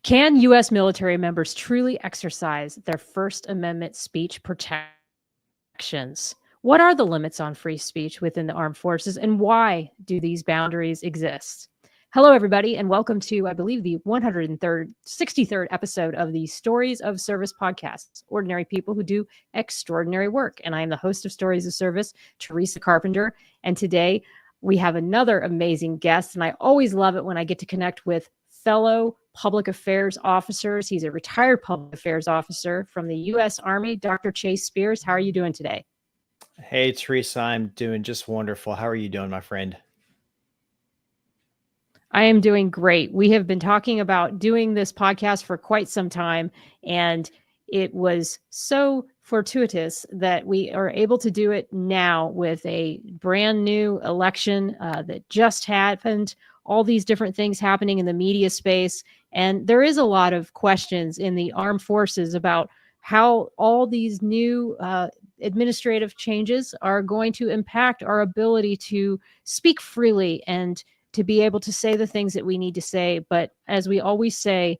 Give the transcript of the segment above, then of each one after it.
Can U.S. military members truly exercise their First Amendment speech protections? What are the limits on free speech within the armed forces, and why do these boundaries exist? Hello, everybody, and welcome to, I believe, the 63rd episode of the Stories of Service podcast, ordinary people who do extraordinary work. And I am the host of Stories of Service, Teresa Carpenter. And today we have another amazing guest, and I always love it when I get to connect with fellow public affairs officers. He's a retired public affairs officer from the U.S. Army, Dr. Chase Spears. How are you doing today? Hey, Teresa, I'm doing just wonderful. How are you doing, my friend? I am doing great. We have been talking about doing this podcast for quite some time, and it was so fortuitous that we are able to do it now with a brand new election that just happened, all these different things happening in the media space. And there is a lot of questions in the armed forces about how all these new administrative changes are going to impact our ability to speak freely and to be able to say the things that we need to say, but as we always say,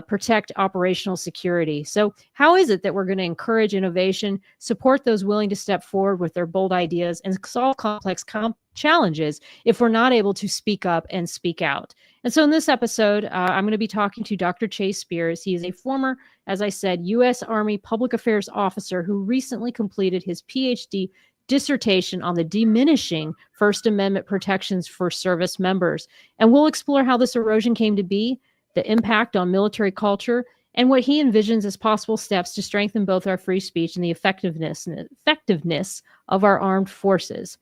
protect operational security. So how is it that we're going to encourage innovation, support those willing to step forward with their bold ideas, and solve complex challenges if we're not able to speak up and speak out? And so in this episode, I'm going to be talking to Dr. Chase Spears. He is a former, as I said, U.S. Army Public Affairs officer who recently completed his Ph.D. dissertation on the diminishing First Amendment protections for service members. And we'll explore how this erosion came to be, the impact on military culture, and what he envisions as possible steps to strengthen both our free speech and the effectiveness of our armed forces.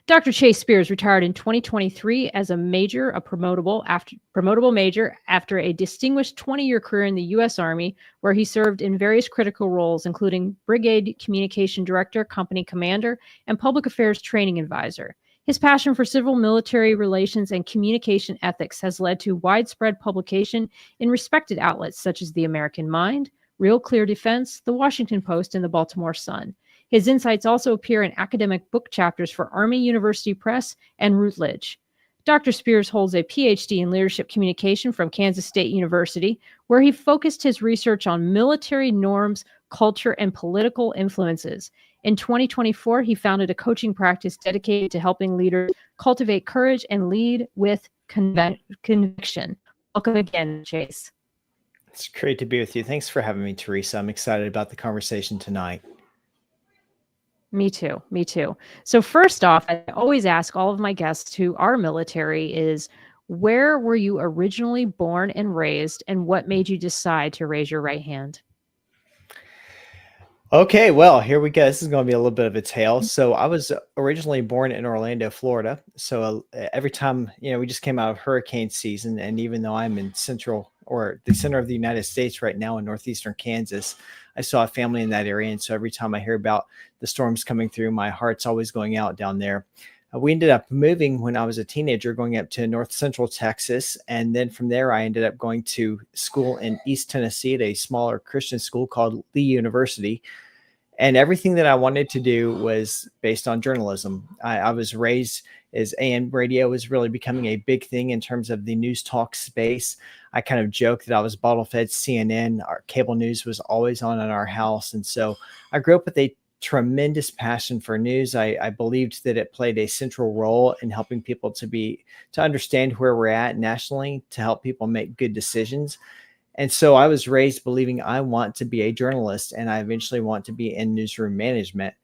Dr. Chase Spears retired in 2023 as a promotable major after a distinguished 20-year career in the U.S. Army, where he served in various critical roles, including Brigade Communication Director, Company Commander, and Public Affairs Training Advisor. His passion for civil military relations and communication ethics has led to widespread publication in respected outlets such as The American Mind, Real Clear Defense, The Washington Post, and the Baltimore Sun. His insights also appear in academic book chapters for Army University Press and Routledge. Dr. Spears holds a Ph.D. in leadership communication from Kansas State University, where he focused his research on military norms, culture, and political influences. In 2024, he founded a coaching practice dedicated to helping leaders cultivate courage and lead with conviction. Welcome again, Chase. It's great to be with you. Thanks for having me, Teresa. I'm excited about the conversation tonight. Me too. So first off, I always ask all of my guests who are military is, where were you originally born and raised, and what made you decide to raise your right hand? Okay, well, here we go. This is going to be a little bit of a tale. So I was originally born in Orlando, Florida. So every time, we just came out of hurricane season. And even though I'm in the center of the United States right now in northeastern Kansas, I saw a family in that area. And so every time I hear about the storms coming through, my heart's always going out down there. We ended up moving when I was a teenager, going up to north central Texas. And then from there, I ended up going to school in East Tennessee at a smaller Christian school called Lee University. And everything that I wanted to do was based on journalism. I was raised as AM radio was really becoming a big thing in terms of the news talk space. I kind of joked that I was bottle fed CNN. Our cable news was always on in our house. And so I grew up with a tremendous passion for news. I believed that it played a central role in helping people to understand where we're at nationally, to help people make good decisions. And so I was raised believing I want to be a journalist, and I eventually want to be in newsroom management.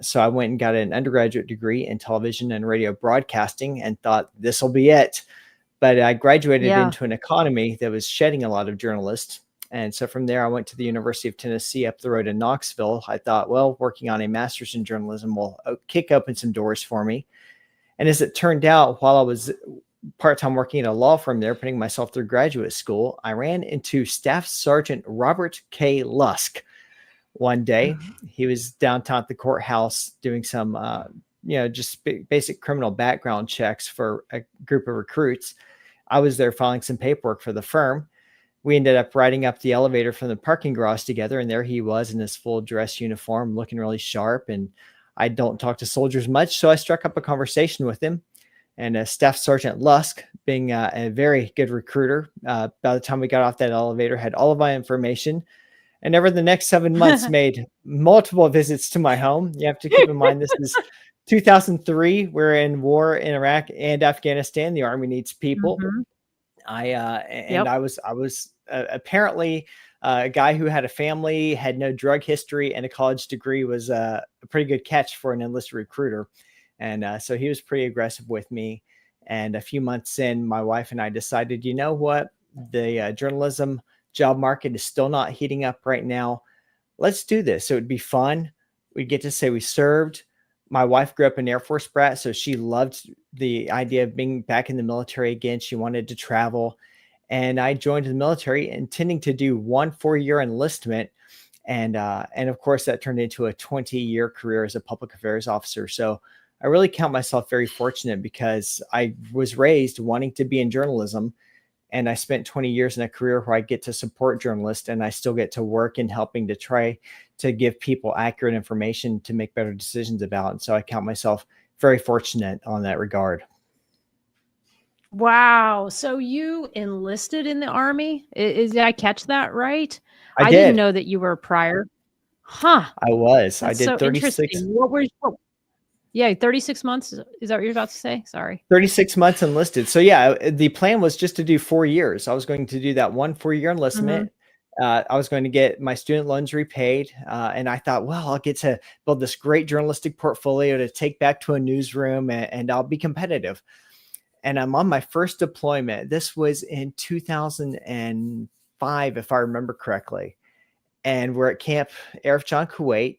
So I went and got an undergraduate degree in television and radio broadcasting and thought this will be it. But I graduated into an economy that was shedding a lot of journalists. And so from there, I went to the University of Tennessee up the road in Knoxville. I thought, well, working on a master's in journalism will kick open some doors for me. And as it turned out, while I was part-time working at a law firm there, putting myself through graduate school, I ran into Staff Sergeant Robert K. Lusk one day. He was downtown at the courthouse doing some, just basic criminal background checks for a group of recruits. I was there filing some paperwork for the firm. We ended up riding up the elevator from the parking garage together, and there he was in his full dress uniform, looking really sharp. And I don't talk to soldiers much, so I struck up a conversation with him. and Staff Sergeant Lusk, being a very good recruiter, by the time we got off that elevator, had all of my information. And over the next 7 months, made multiple visits to my home. You have to keep in mind this is 2003. We're in war in Iraq and Afghanistan. The Army needs people. Mhm. And Yep. I was apparently a guy who had a family, had no drug history, and a college degree was a pretty good catch for an enlisted recruiter. And so he was pretty aggressive with me. And a few months in, my wife and I decided, you know what, the journalism job market is still not heating up right now. Let's do this. It would be fun. We get to say we served. My wife grew up an Air Force brat, so she loved the idea of being back in the military again. She wanted to travel. And I joined the military intending to do 1 4-year enlistment. And of course, that turned into a 20-year career as a public affairs officer. So I really count myself very fortunate because I was raised wanting to be in journalism. And I spent 20 years in a career where I get to support journalists, and I still get to work in helping to try to give people accurate information to make better decisions about. And so I count myself very fortunate on that regard. Wow. So you enlisted in the Army? Did I catch that right? I I didn't did. know that you were prior. Huh. I was. I That's did so 36 interesting. Yeah, 36 months. Is that what you're about to say? Sorry. 36 months enlisted. So yeah, the plan was just to do 4 years. I was going to do that 1 4-year Mhm. enlistment. I was going to get my student loans repaid. And I thought, well, I'll get to build this great journalistic portfolio to take back to a newsroom, and I'll be competitive. And I'm on my first deployment. This was in 2005, if I remember correctly. And we're at Camp Arif John, Kuwait.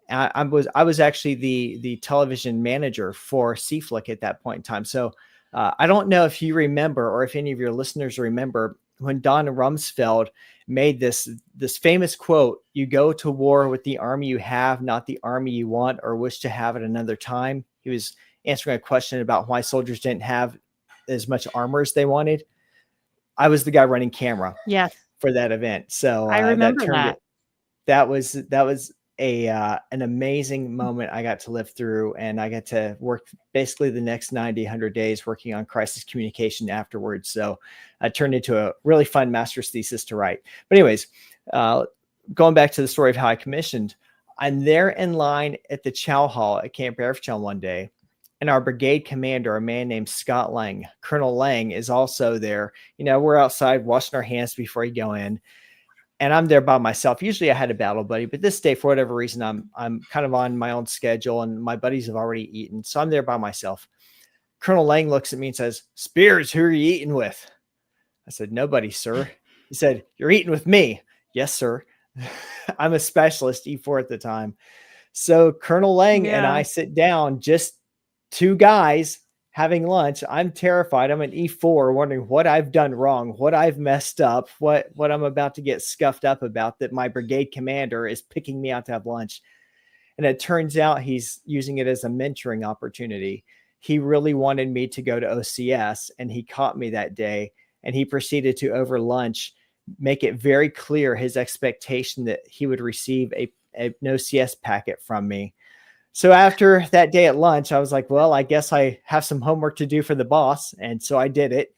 I was actually the television manager for CFLIC at that point in time. So I don't know if you remember, or if any of your listeners remember, when Don Rumsfeld made this famous quote: "You go to war with the army you have, not the army you want or wish to have at another time." He was answering a question about why soldiers didn't have as much armor as they wanted. I was the guy running camera Yes, for that event. So I that remember turned that. it. That was a an amazing moment I got to live through, and I got to work basically the next 90, 100 days working on crisis communication afterwards. So it turned into a really fun master's thesis to write. But anyways, uh, going back to the story of how I commissioned, I'm there in line at the chow hall at Camp Airfield one day, and our brigade commander, a man named Scott Lang, Colonel Lang, is also there. You know, we're outside washing our hands before you go in, and I'm there by myself. Usually I had a battle buddy, but this day, for whatever reason, I'm kind of on my own schedule, and my buddies have already eaten, so I'm there by myself. Colonel Lang looks at me and says, "Spears, who are you eating with?" I said, "Nobody, sir." He said, "You're eating with me." "Yes, sir." I'm a specialist, E4 at the time. So Colonel Lang and Yeah. I sit down, just two guys having lunch. I'm terrified. I'm an E4, wondering what I've done wrong, what I've messed up, what I'm about to get scuffed up about, that my brigade commander is picking me out to have lunch. And it turns out he's using it as a mentoring opportunity. He really wanted me to go to OCS, and he caught me that day, and he proceeded to, over lunch, make it very clear his expectation that he would receive an OCS packet from me. So after that day at lunch, I was like, well, I guess I have some homework to do for the boss. And so I did it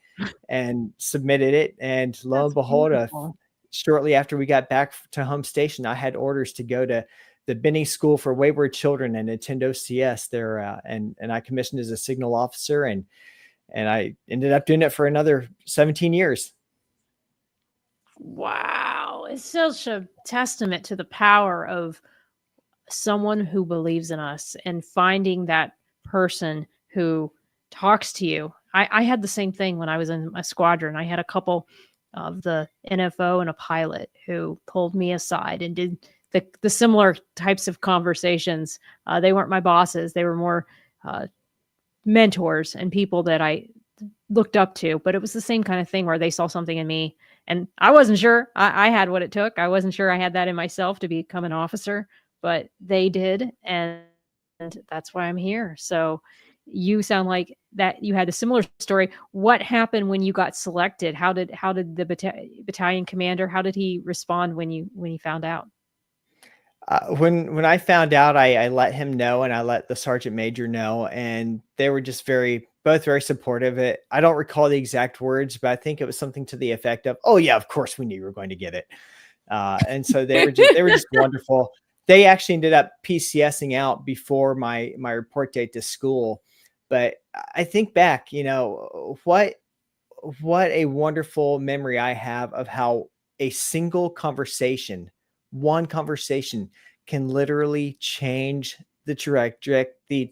and submitted it. And lo and That's behold, beautiful. shortly after we got back to home station, I had orders to go to the Benny School for Wayward Children and attend OCS there. And I commissioned as a signal officer, and I ended up doing it for another 17 years. Wow. It's such a testament to the power of someone who believes in us and finding that person who talks to you. I had the same thing when I was in a squadron. I had a couple of the NFO and a pilot who pulled me aside and did the similar types of conversations. They weren't my bosses. They were more mentors and people that I looked up to, but it was the same kind of thing where they saw something in me and I wasn't sure I had what it took. I wasn't sure I had that in myself to become an officer, but they did. And that's why I'm here. So you sound like that you had a similar story. What happened when you got selected? How did the battalion commander, how did he respond when you found out? When I found out, I let him know, and I let the sergeant major know, and they were just very both very supportive. I don't recall the exact words, but I think it was something to the effect of, "Oh yeah, of course we knew you were going to get it." And so they were just wonderful. They actually ended up PCSing out before my report date to school. But I think back, what a wonderful memory I have of how a single conversation, one conversation, can literally change the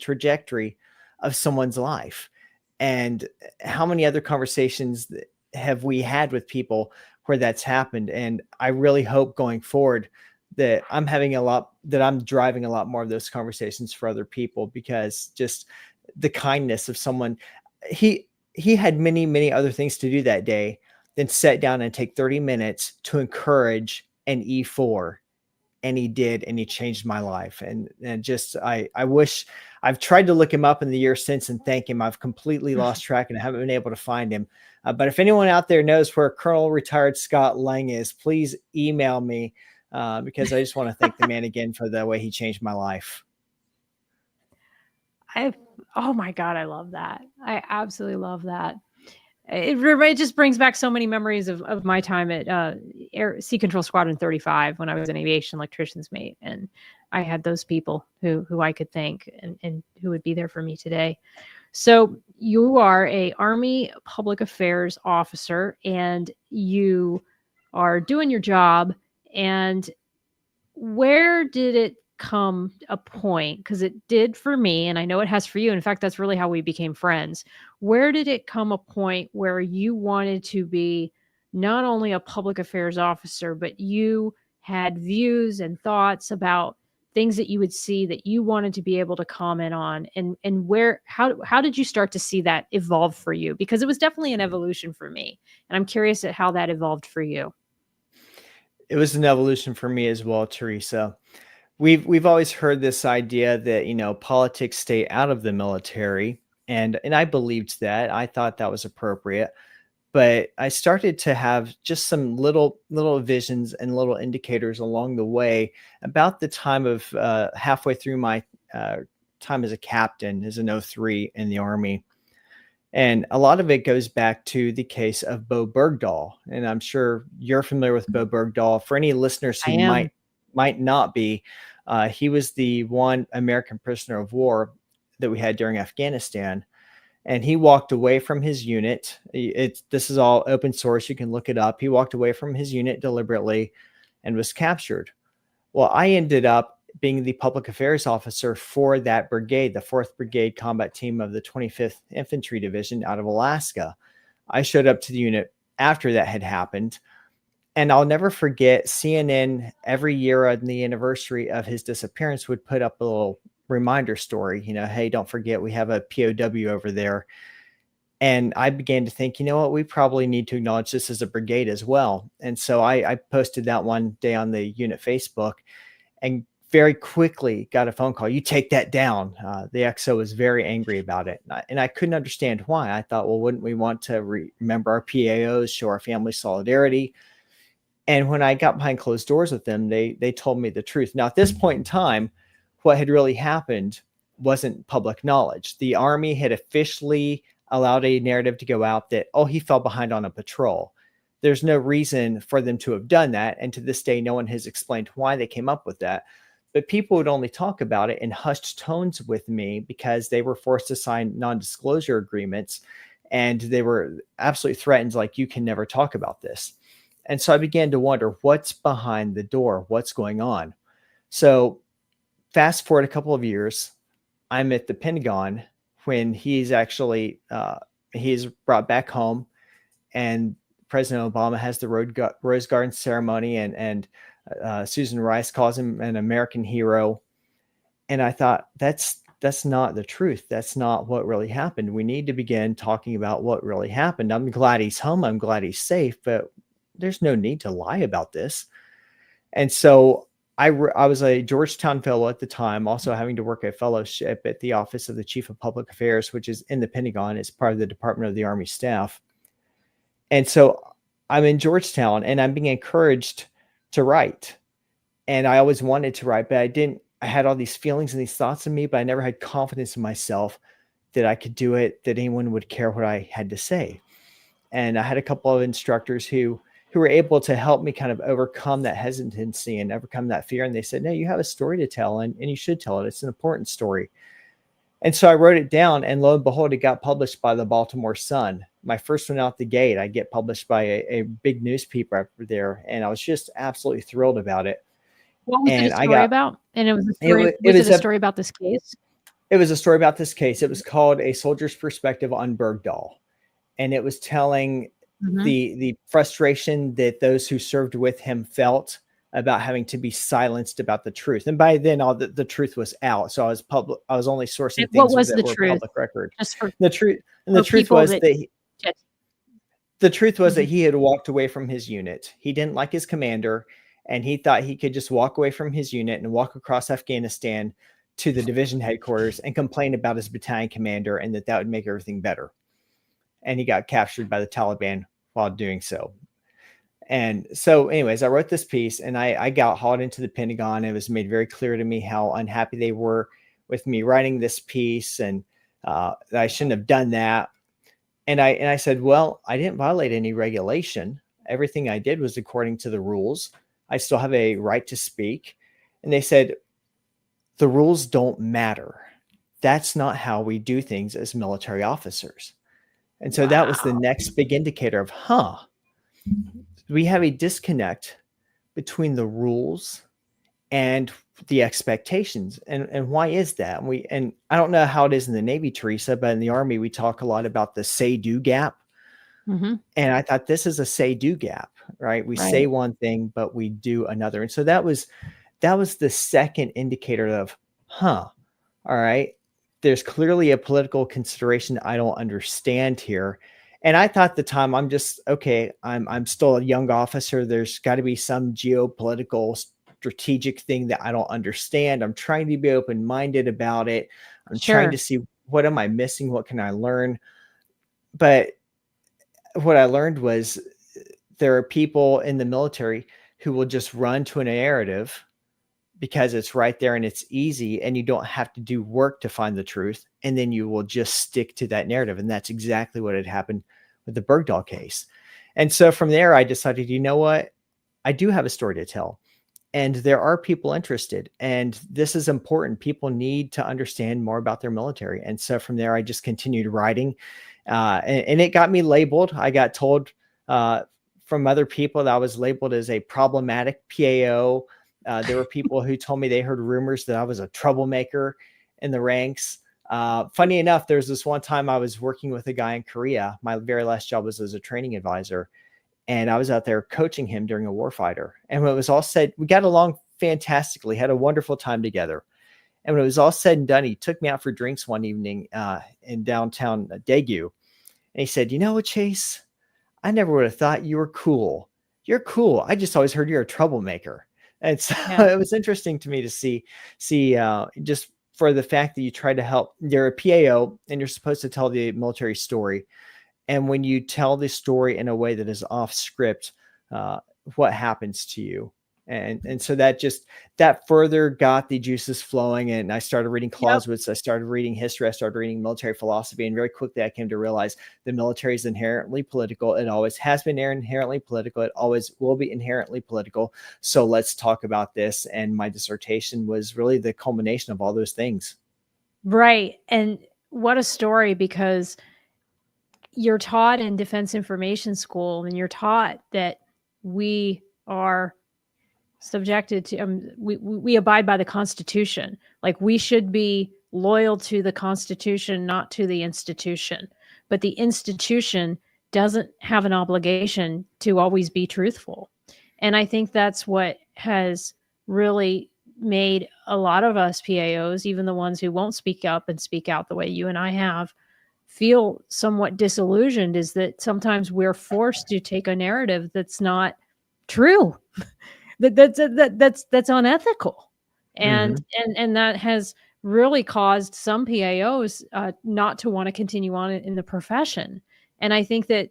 trajectory of someone's life. And how many other conversations have we had with people where that's happened? And I really hope going forward that I'm driving a lot more of those conversations for other people, because just the kindness of someone, he had many, many other things to do that day than sit down and take 30 minutes to encourage an E4. And he did, and he changed my life. And just, I wish I've tried to look him up in the years since and thank him. I've completely lost track and I haven't been able to find him. But if anyone out there knows where Colonel Retired Scott Lang is, please email me, because I just want to thank the man again for the way he changed my life. Oh my God, I love that. I absolutely love that. It just brings back so many memories of my time at Sea Control Squadron 35 when I was an aviation electrician's mate. And I had those people who I could thank and who would be there for me today. So you are a Army public affairs officer and you are doing your job. And where did it come a point, because it did for me and I know it has for you, in fact that's really how we became friends, where did it come a point where you wanted to be not only a public affairs officer, but you had views and thoughts about things that you would see that you wanted to be able to comment on, and how did you start to see that evolve for you? Because it was definitely an evolution for me, and I'm curious at how that evolved for you. It was an evolution for me as well, Teresa. We've always heard this idea that, politics stay out of the military. And I believed that. I thought that was appropriate. But I started to have just some little visions and little indicators along the way about the time of halfway through my time as a captain, as an O3 in the Army. And a lot of it goes back to the case of Bo Bergdahl. And I'm sure you're familiar with Bo Bergdahl. For any listeners I who am. might not be, he was the one American prisoner of war that we had during Afghanistan. And he walked away from his unit. This is all open source. You can look it up. He walked away from his unit deliberately and was captured. Well, I ended up being the public affairs officer for that brigade, the 4th Brigade Combat Team of the 25th Infantry Division out of Alaska. I showed up to the unit after that had happened. And I'll never forget, CNN every year on the anniversary of his disappearance would put up a little reminder story, hey, don't forget we have a POW over there. And I began to think, you know what, we probably need to acknowledge this as a brigade as well. And so I posted that one day on the unit Facebook and very quickly got a phone call. You take that down. The XO was very angry about it. And I couldn't understand why. I thought, well, wouldn't we want to remember our PAOs, show our family solidarity? And when I got behind closed doors with them, they told me the truth. Now, at this point in time, what had really happened wasn't public knowledge. The Army had officially allowed a narrative to go out that, oh, he fell behind on a patrol. There's no reason for them to have done that. And to this day, no one has explained why they came up with that. But people would only talk about it in hushed tones with me because they were forced to sign non-disclosure agreements. And they were absolutely threatened, like, you can never talk about this. And so I began to wonder, what's behind the door? What's going on? So fast forward a couple of years, I'm at the Pentagon when he's actually, he's brought back home, and President Obama has the Rose Garden ceremony, and Susan Rice calls him an American hero. And I thought, that's not the truth. That's not what really happened. We need to begin talking about what really happened. I'm glad he's home. I'm glad he's safe, but there's no need to lie about this. And so I was a Georgetown fellow at the time, also having to work a fellowship at the Office of the Chief of Public Affairs, which is in the Pentagon. It's part of the Department of the Army Staff. And so I'm in Georgetown and I'm being encouraged to write. And I always wanted to write, but I had all these feelings and these thoughts in me, but I never had confidence in myself that I could do it, that anyone would care what I had to say. And I had a couple of instructors who were able to help me kind of overcome that hesitancy and overcome that fear. And they said, no, you have a story to tell, and you should tell it. It's an important story. And so I wrote it down, and lo and behold, it got published by the Baltimore Sun. My first one out the gate, I get published by a big newspaper over there. And I was just absolutely thrilled about it. What was And it a story about? And it was a story. it Was it a story about this case? It was a story about this case. It was called A Soldier's Perspective on Bergdahl. And it was telling the frustration that those who served with him felt about having to be silenced about the truth. And by then, all the truth was out. So I was only sourcing things that were public record. The truth was that he had walked away from his unit. He didn't like his commander, and he thought he could just walk away from his unit and walk across Afghanistan to the division headquarters and complain about his battalion commander, and that would make everything better. And he got captured by the Taliban while doing so. And so anyways, I wrote this piece, and I got hauled into the Pentagon. It was made very clear to me how unhappy they were with me writing this piece, and that I shouldn't have done that. And I said, well, I didn't violate any regulation. Everything I did was according to the rules. I still have a right to speak. And they said, the rules don't matter. That's not how we do things as military officers. And so that was the next big indicator of, we have a disconnect between the rules and the expectations. And why is that? And I don't know how it is in the Navy, Teresa, but in the Army, we talk a lot about the say-do gap. And I thought this is a say-do gap, right? We say one thing, but we do another. And so that was the second indicator of, all right, there's clearly a political consideration I don't understand here. And I thought at the time, I'm still a young officer. There's got to be some geopolitical strategic thing that I don't understand. I'm trying to be open-minded about it. I'm trying to see, what am I missing? What can I learn? But what I learned was there are people in the military who will just run to a narrative because it's right there and it's easy, and you don't have to do work to find the truth. And then you will just stick to that narrative. And that's exactly what had happened with the Bergdahl case. And so from there, I decided, you know what? I do have a story to tell, and there are people interested, and this is important. People need to understand more about their military. And so from there, I just continued writing, and it got me labeled. I got told from other people that I was labeled as a problematic PAO. There were people who told me they heard rumors that I was a troublemaker in the ranks. Funny enough, there's this one time I was working with a guy in Korea. My very last job was as a training advisor, and I was out there coaching him during a warfighter. And when it was all said, we got along fantastically, had a wonderful time together. And when it was all said and done, he took me out for drinks one evening in downtown Daegu. And he said, you know what, Chase? I never would have thought you were cool. You're cool. I just always heard you're a troublemaker. And so it was interesting to me to see just for the fact that you try to help. You're a PAO, and you're supposed to tell the military story. And when you tell the story in a way that is off script, what happens to you? And so that further got the juices flowing. And I started reading Clausewitz. I started reading history. I started reading military philosophy. And very quickly, I came to realize the military is inherently political. It always has been inherently political. It always will be inherently political. So let's talk about this. And my dissertation was really the culmination of all those things. Right. And what a story, because you're taught in Defense Information School, and you're taught that we are subjected to, we abide by the Constitution. Like, we should be loyal to the Constitution, not to the institution. But the institution doesn't have an obligation to always be truthful. And I think that's what has really made a lot of us PAOs, even the ones who won't speak up and speak out the way you and I have, feel somewhat disillusioned, is that sometimes we're forced to take a narrative that's not true. That's unethical, and that has really caused some PAOs not to want to continue on in the profession. And I think that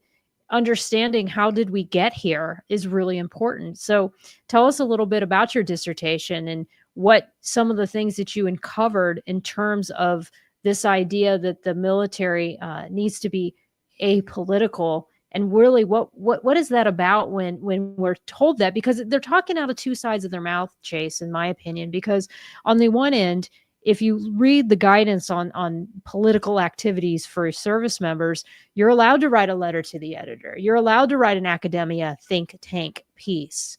understanding how did we get here is really important. So tell us a little bit about your dissertation and what some of the things that you uncovered in terms of this idea that the military needs to be apolitical. And really, what is that about when we're told that? Because they're talking out of two sides of their mouth, Chase, in my opinion. Because on the one end, if you read the guidance on political activities for service members, you're allowed to write a letter to the editor. You're allowed to write an academia think tank piece.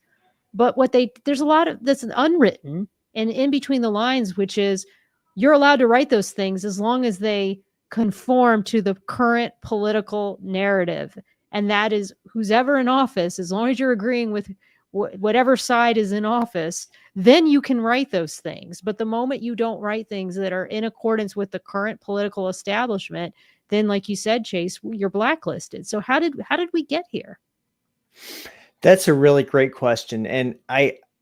But there's a lot of that's unwritten and in between the lines, which is you're allowed to write those things as long as they conform to the current political narrative. And that is who's ever in office, as long as you're agreeing with whatever side is in office, then you can write those things. But the moment you don't write things that are in accordance with the current political establishment, then, like you said, Chase, you're blacklisted. So how did we get here? That's a really great question. And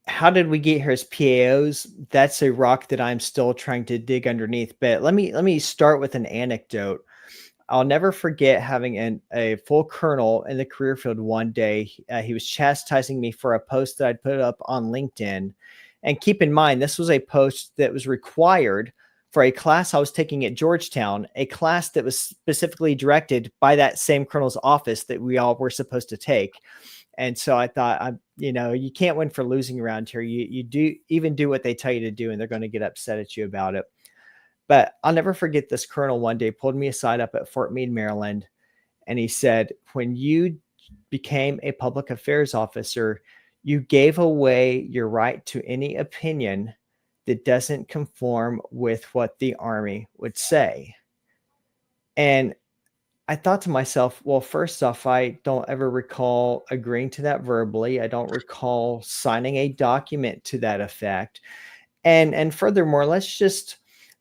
how did we get here as PAOs? That's a rock that I'm still trying to dig underneath. But let me start with an anecdote. I'll never forget having a full colonel in the career field one day. He was chastising me for a post that I'd put up on LinkedIn. And keep in mind, this was a post that was required for a class I was taking at Georgetown, a class that was specifically directed by that same colonel's office that we all were supposed to take. And so I thought, you can't win for losing around here. You do what they tell you to do, and they're going to get upset at you about it. But I'll never forget this colonel one day pulled me aside up at Fort Meade, Maryland. And he said, when you became a public affairs officer, you gave away your right to any opinion that doesn't conform with what the Army would say. And I thought to myself, well, first off, I don't ever recall agreeing to that verbally. I don't recall signing a document to that effect. And furthermore, let's just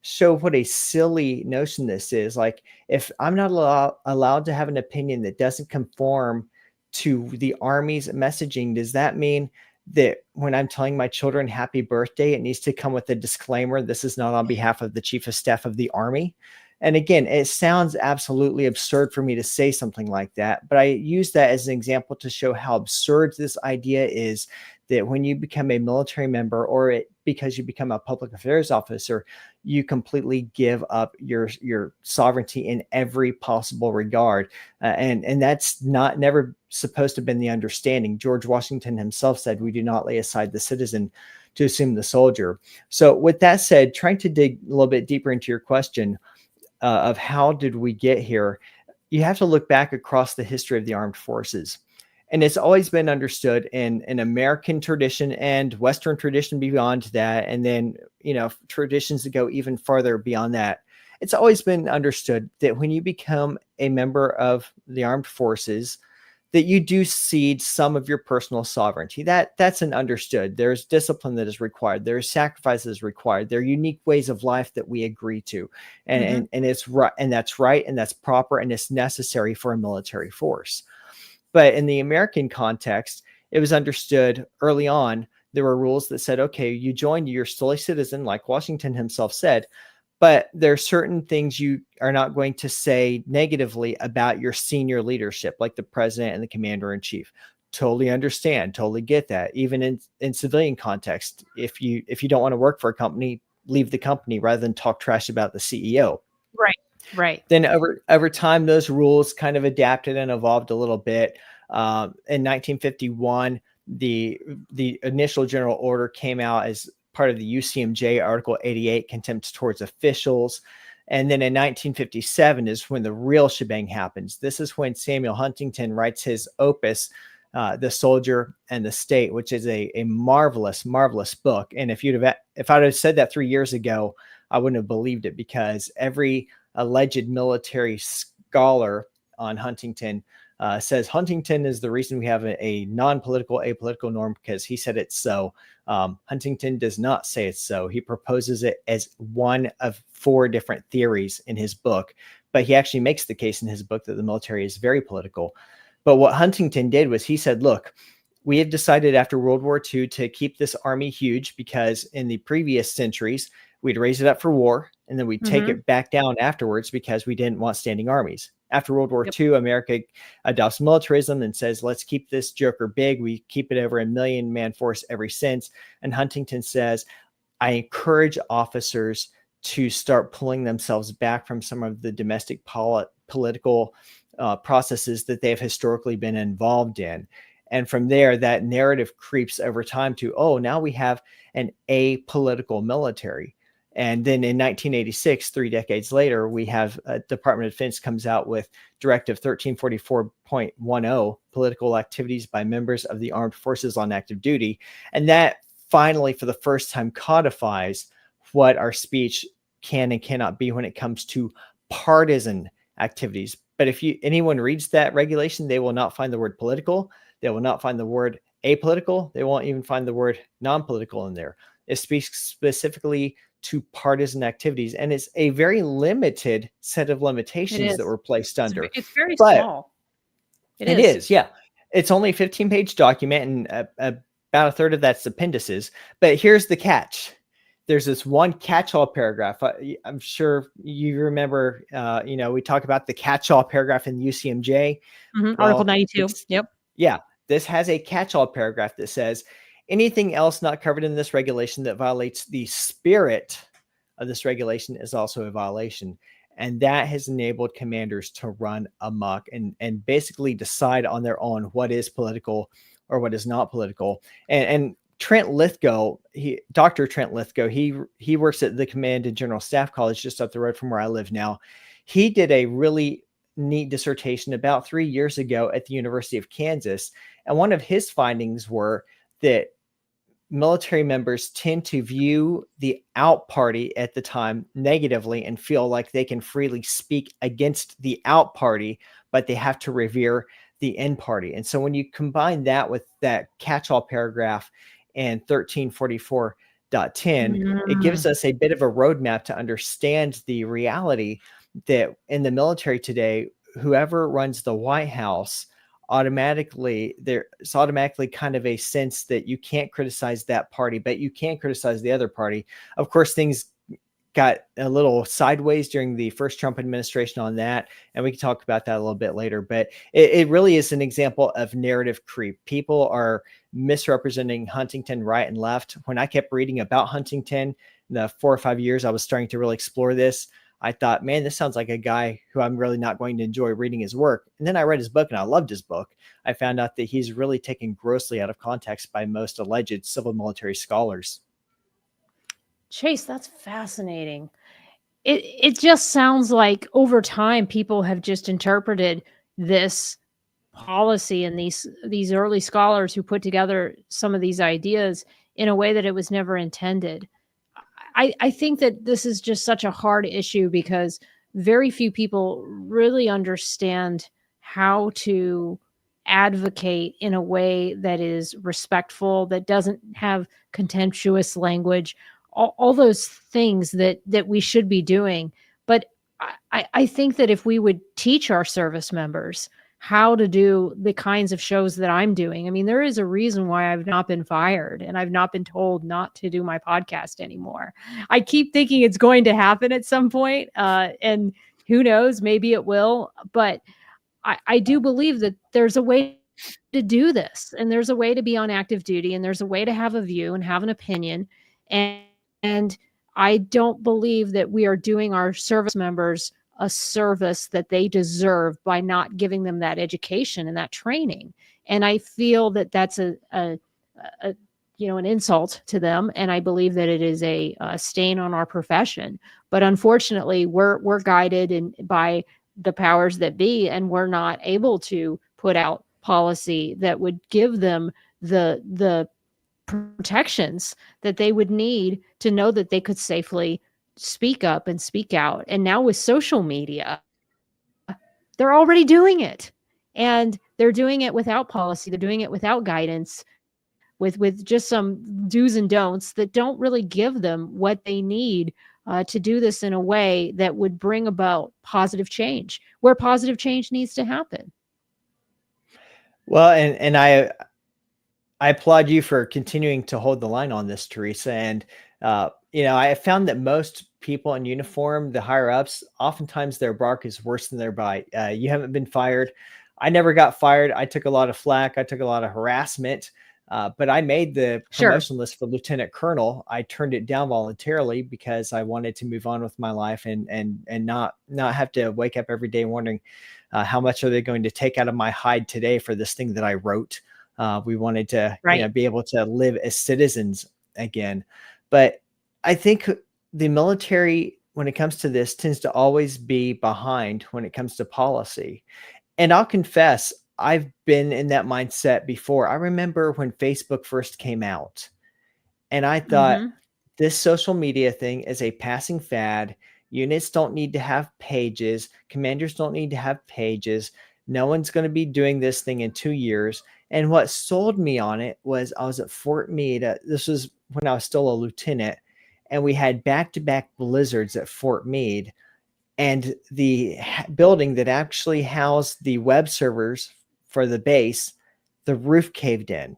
show what a silly notion this is. Like, if I'm not allowed to have an opinion that doesn't conform to the Army's messaging, does that mean that when I'm telling my children happy birthday, it needs to come with a disclaimer, this is not on behalf of the Chief of Staff of the Army? And again, it sounds absolutely absurd for me to say something like that, but I use that as an example to show how absurd this idea is, that when you become a military member, or because you become a public affairs officer, you completely give up your sovereignty in every possible regard. And that's never supposed to have been the understanding. George Washington himself said, we do not lay aside the citizen to assume the soldier. So with that said, trying to dig a little bit deeper into your question, of how did we get here, you have to look back across the history of the armed forces. And it's always been understood in an American tradition and Western tradition beyond that. And then, traditions that go even farther beyond that. It's always been understood that when you become a member of the armed forces, that you do cede some of your personal sovereignty. That's an understood. There's discipline that is required. There's sacrifices required. There are unique ways of life that we agree to. And it's right, and that's right, and that's proper, and it's necessary for a military force. But in the American context, it was understood early on, there were rules that said, okay, you join, you're still a citizen, like Washington himself said, but there are certain things you are not going to say negatively about your senior leadership, like the president and the commander in chief. Totally understand, totally get that. Even in civilian context, if you don't want to work for a company, leave the company rather than talk trash about the CEO. Right. Then over time, those rules kind of adapted and evolved a little bit. In 1951, the initial general order came out as part of the UCMJ Article 88, contempt towards officials. And then in 1957 is when the real shebang happens. This is when Samuel Huntington writes his opus, The Soldier and the State, which is a marvelous, marvelous book. And if I'd have said that 3 years ago, I wouldn't have believed it, because every alleged military scholar on Huntington says Huntington is the reason we have a non-political, apolitical norm, because he said it's so. Huntington does not say it's so. He proposes it as one of 4 different theories in his book, but he actually makes the case in his book that the military is very political. But what Huntington did was he said, look, we have decided after World War II to keep this army huge, because in the previous centuries, we'd raise it up for war, and then we'd take it back down afterwards because we didn't want standing armies. After World War II, America adopts militarism and says, let's keep this joker big. We keep it over 1 million man force ever since. And Huntington says, I encourage officers to start pulling themselves back from some of the domestic political processes that they've historically been involved in. And from there, that narrative creeps over time to, oh, now we have an apolitical military. And then in 1986, 3 decades later, we have Department of Defense comes out with Directive 1344.10, political activities by members of the armed forces on active duty. And that finally, for the first time, codifies what our speech can and cannot be when it comes to partisan activities. But if anyone reads that regulation, they will not find the word political. They will not find the word apolitical. They won't even find the word non-political in there. It speaks specifically to partisan activities, and it's a very limited set of limitations that were placed under. It's very small. It is, yeah. It's only a 15-page document, and about a third of that's appendices. But here's the catch. There's this one catch-all paragraph. I'm sure you remember, we talk about the catch-all paragraph in the UCMJ. Well, Article 92. Yep. Yeah. This has a catch-all paragraph that says, anything else not covered in this regulation that violates the spirit of this regulation is also a violation. And that has enabled commanders to run amok and basically decide on their own what is political or what is not political. And Trent Lithgow, Dr. Trent Lithgow, he works at the Command and General Staff College just up the road from where I live now. He did a really neat dissertation about 3 years ago at the University of Kansas. And one of his findings were that military members tend to view the out party at the time negatively and feel like they can freely speak against the out party, but they have to revere the in party. And so when you combine that with that catch-all paragraph in 1344.10, it gives us a bit of a roadmap to understand the reality that in the military today, whoever runs the White House, there's automatically kind of a sense that you can't criticize that party, but you can criticize the other party. Of course, things got a little sideways during the first Trump administration on that, and we can talk about that a little bit later. But it really is an example of narrative creep. People are misrepresenting Huntington right and left. When I kept reading about Huntington, the 4 or 5 years I was starting to really explore this, I thought, man, this sounds like a guy who I'm really not going to enjoy reading his work. And then I read his book and I loved his book. I found out that he's really taken grossly out of context by most alleged civil military scholars. Chase, that's fascinating. It just sounds like over time people have just interpreted this policy and these early scholars who put together some of these ideas in a way that it was never intended. I think that this is just such a hard issue because very few people really understand how to advocate in a way that is respectful, that doesn't have contemptuous language, all those things that we should be doing. But I think that if we would teach our service members how to do the kinds of shows that I'm doing. I mean, there is a reason why I've not been fired and I've not been told not to do my podcast anymore. I keep thinking it's going to happen at some point, and who knows, maybe it will. But I do believe that there's a way to do this, and there's a way to be on active duty, and there's a way to have a view and have an opinion. And I don't believe that we are doing our service members a service that they deserve by not giving them that education and that training. And I feel that that's an insult to them. And I believe that it is a stain on our profession. But unfortunately, we're guided by the powers that be, and we're not able to put out policy that would give them the protections that they would need to know that they could safely speak up and speak out. And now with social media, they're already doing it, and they're doing it without policy. They're doing it without guidance, with just some do's and don'ts that don't really give them what they need to do this in a way that would bring about positive change where positive change needs to happen. Well, and I applaud you for continuing to hold the line on this, Teresa. And I found that most people in uniform, the higher ups, oftentimes their bark is worse than their bite. You haven't been fired. I never got fired. I took a lot of flack. I took a lot of harassment But I made the Sure. promotion list for lieutenant colonel. I turned it down voluntarily because I wanted to move on with my life and not have to wake up every day wondering how much are they going to take out of my hide today for this thing that I wrote. We wanted to Right. be able to live as citizens again. But I think the military, when it comes to this, tends to always be behind when it comes to policy. And I'll confess, I've been in that mindset before. I remember when Facebook first came out, and I thought, Mm-hmm. this social media thing is a passing fad. Units don't need to have pages. Commanders don't need to have pages. No one's going to be doing this thing in 2 years. And what sold me on it was I was at Fort Meade. This was when I was still a lieutenant, and we had back-to-back blizzards at Fort Meade. And the building that actually housed the web servers for the base, the roof caved in.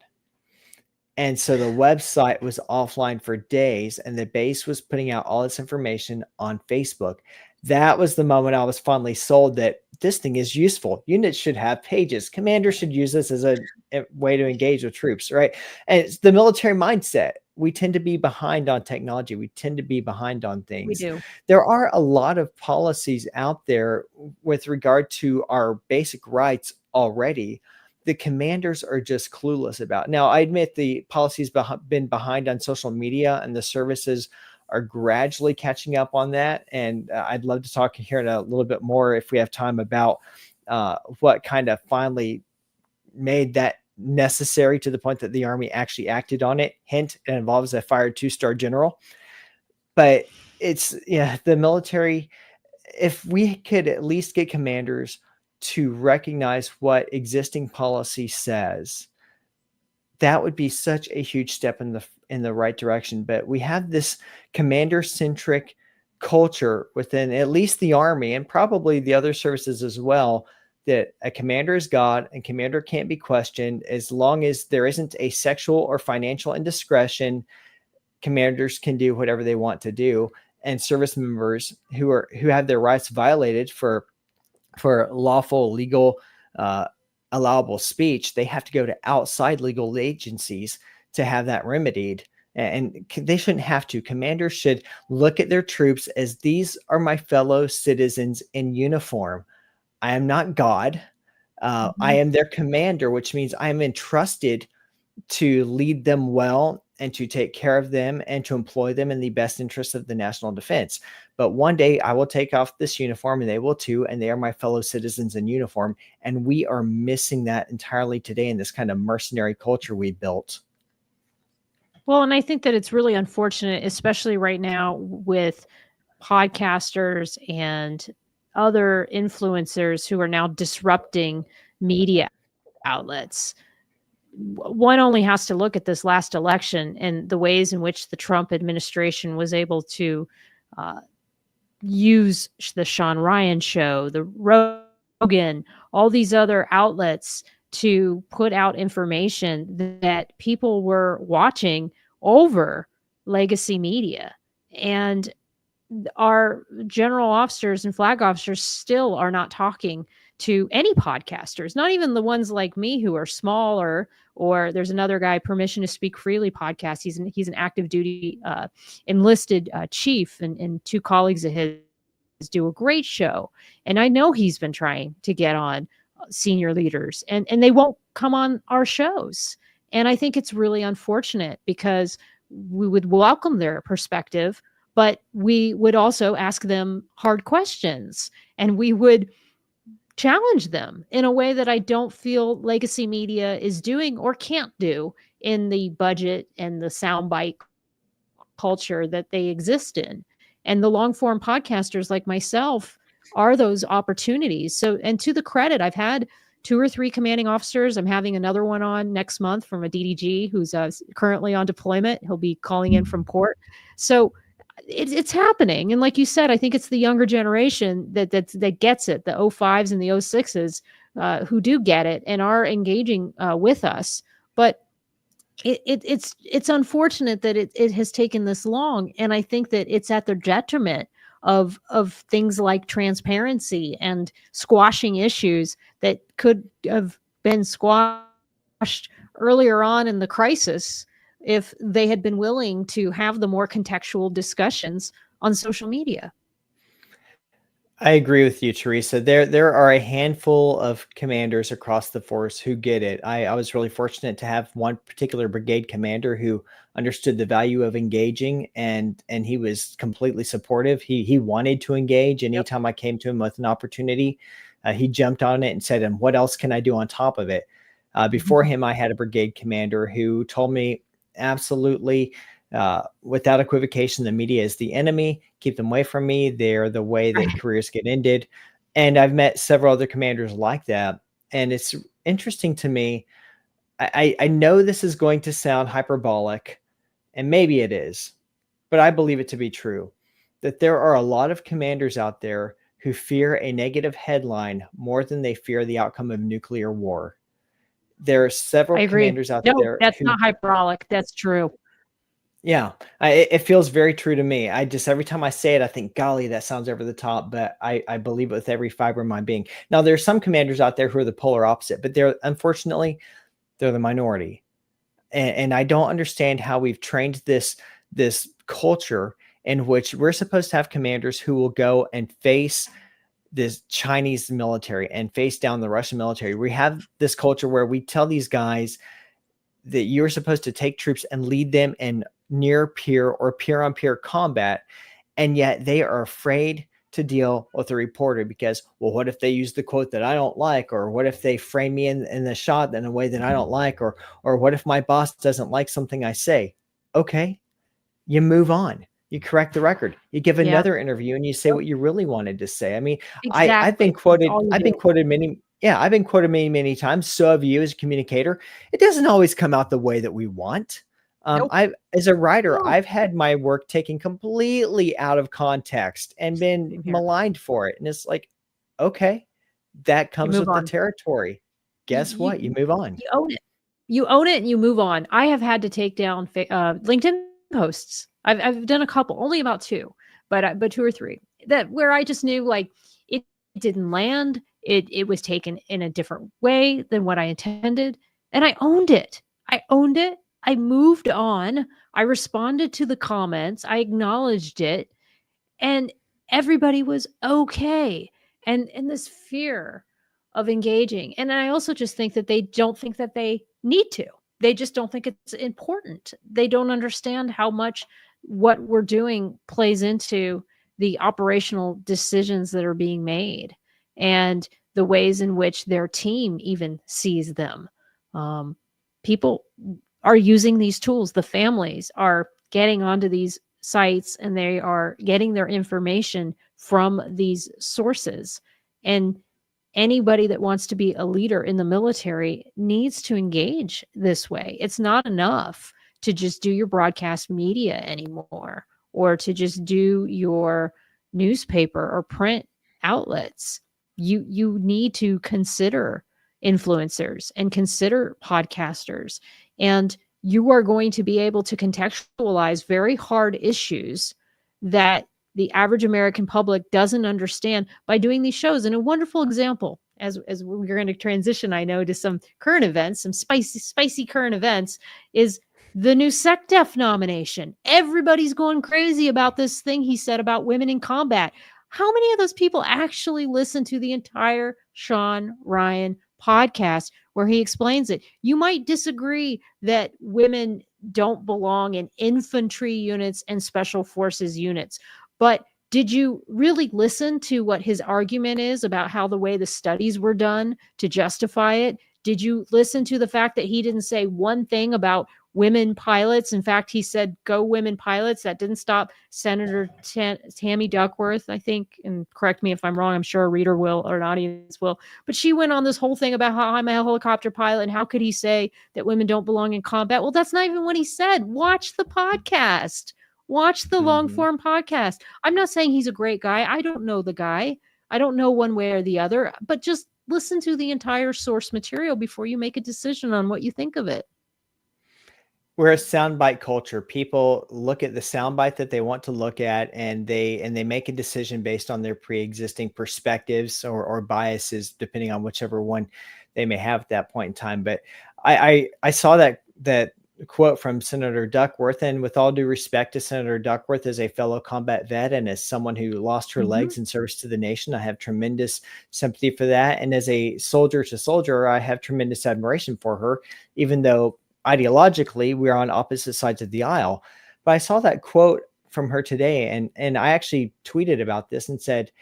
And so the website was offline for days, and the base was putting out all this information on Facebook. That was the moment I was finally sold that this thing is useful. Units should have pages. Commanders should use this as a way to engage with troops, right? And it's the military mindset. We tend to be behind on technology. We tend to be behind on We things. do. There are a lot of policies out there with regard to our basic rights already. The commanders are just clueless about. Now, I admit the policy's been behind on social media, and the services are gradually catching up on that. And I'd love to talk here in a little bit more, if we have time, about what kind of finally made that necessary to the point that the Army actually acted on it. Hint, it involves a fired 2-star general. But it's, the military, if we could at least get commanders to recognize what existing policy says, that would be such a huge step in the right direction. But we have this commander-centric culture within at least the Army, and probably the other services as well, that a commander is God and commander can't be questioned. As long as there isn't a sexual or financial indiscretion, commanders can do whatever they want to do. And service members who have their rights violated for lawful, legal, allowable speech, they have to go to outside legal agencies to have that remedied. And they shouldn't have to. Commanders should look at their troops as, these are my fellow citizens in uniform. I am not God. I am their commander, which means I am entrusted to lead them well and to take care of them and to employ them in the best interest of the national defense. But one day I will take off this uniform, and they will too, and they are my fellow citizens in uniform. And we are missing that entirely today in this kind of mercenary culture we built. Well, and I think that it's really unfortunate, especially right now with podcasters and other influencers who are now disrupting media outlets. One only has to look at this last election and the ways in which the Trump administration was able to use the Sean Ryan show, the Rogan, all these other outlets to put out information that people were watching over legacy media. And our general officers and flag officers still are not talking to any podcasters, not even the ones like me who are smaller. Or there's another guy, Permission to Speak Freely podcast. He's an active duty enlisted chief, and 2 colleagues of his do a great show. And I know he's been trying to get on senior leaders, and they won't come on our shows. And I think it's really unfortunate, because we would welcome their perspective, but we would also ask them hard questions, and we would challenge them in a way that I don't feel legacy media is doing or can't do in the budget and the soundbite culture that they exist in. And the long form podcasters like myself are those opportunities. So, and to the credit, I've had 2 or 3 commanding officers. I'm having another one on next month from a DDG who's currently on deployment. He'll be calling in from port. So it's happening. And like you said, I think it's the younger generation that gets it, the 05s and the 06s who do get it and are engaging with us. But it's unfortunate that it has taken this long. And I think that it's at the detriment of things like transparency and squashing issues that could have been squashed earlier on in the crisis if they had been willing to have the more contextual discussions on social media. I agree with you, Teresa. There are a handful of commanders across the force who get it. I was really fortunate to have one particular brigade commander who understood the value of engaging, and he was completely supportive. He wanted to engage, and Yep. anytime I came to him with an opportunity, he jumped on it and said, "And what else can I do on top of it?" Before him, I had a brigade commander who told me absolutely, without equivocation, the media is the enemy. Keep them away from me. They're the way that Right. careers get ended. And I've met several other commanders like that. And it's interesting to me. I know this is going to sound hyperbolic, and maybe it is, but I believe it to be true that there are a lot of commanders out there who fear a negative headline more than they fear the outcome of nuclear war. There are several I agree. commanders out No, there that's who, not hyperbolic. That's true. yeah, it feels very true to me. I just, every time I say it, I think, golly, that sounds over the top, but I believe it with every fiber of my being. Now, there are some commanders out there who are the polar opposite, but unfortunately, they're the minority. And I don't understand how we've trained this culture in which we're supposed to have commanders who will go and face this Chinese military and face down the Russian military. We have this culture where we tell these guys that you're supposed to take troops and lead them in near peer or peer on peer combat. And yet they are afraid to deal with a reporter because, well, what if they use the quote that I don't like? Or what if they frame me in the shot in a way that I don't like? Or what if my boss doesn't like something I say? Okay, you move on. You correct the record. You give Yeah. another interview and you say what you really wanted to say. I mean, I've been Exactly. That's quoted. all you I've been do. quoted many. Yeah, I've been quoted many times. So have you as a communicator. It doesn't always come out the way that we want. Nope. As a writer, No. I've had my work taken completely out of context and been Same here. maligned for it. And it's like, okay, that You comes move with the on. territory. Guess what? You move on. You own it. You own it and you move on. I have had to take down LinkedIn posts. I've done a couple, only about two, but two or three that where I just knew like it didn't land. It was taken in a different way than what I intended, and I owned it. I owned it. I moved on. I responded to the comments. I acknowledged it, and everybody was okay. And this fear of engaging, and I also just think that they don't think that they need to, they just don't think it's important, they don't understand how much what we're doing plays into the operational decisions that are being made and the ways in which their team even sees them. People are using these tools, the families are getting onto these sites and they are getting their information from these sources. And anybody that wants to be a leader in the military needs to engage this way. It's not enough to just do your broadcast media anymore or to just do your newspaper or print outlets. You need to consider influencers and consider podcasters, and you are going to be able to contextualize very hard issues that the average American public doesn't understand by doing these shows. And a wonderful example, as we're going to transition, I know, to some current events, some spicy current events, is the new SecDef nomination. Everybody's going crazy about this thing he said about women in combat. How many of those people actually listen to the entire Sean Ryan podcast where he explains it? You might disagree that women don't belong in infantry units and special forces units, but did you really listen to what his argument is about how the way the studies were done to justify it? Did you listen to the fact that he didn't say one thing about women pilots? In fact, he said, go women pilots. That didn't stop Senator Tammy Duckworth, I think, and correct me if I'm wrong. I'm sure a reader will or an audience will. But she went on this whole thing about how I'm a helicopter pilot and how could he say that women don't belong in combat? Well, that's not even what he said. Watch the podcast. Watch the long form podcast. I'm not saying he's a great guy. I don't know the guy. I don't know one way or the other, but just listen to the entire source material before you make a decision on what you think of it. We're a soundbite culture. People look at the soundbite that they want to look at, and they make a decision based on their pre-existing perspectives or biases, depending on whichever one they may have at that point in time. But I saw that quote from Senator Duckworth, and with all due respect to Senator Duckworth as a fellow combat vet and as someone who lost her Mhm. legs in service to the nation, I have tremendous sympathy for that. And as a soldier to soldier, I have tremendous admiration for her, even though ideologically we're on opposite sides of the aisle. But I saw that quote from her today, and I actually tweeted about this and said,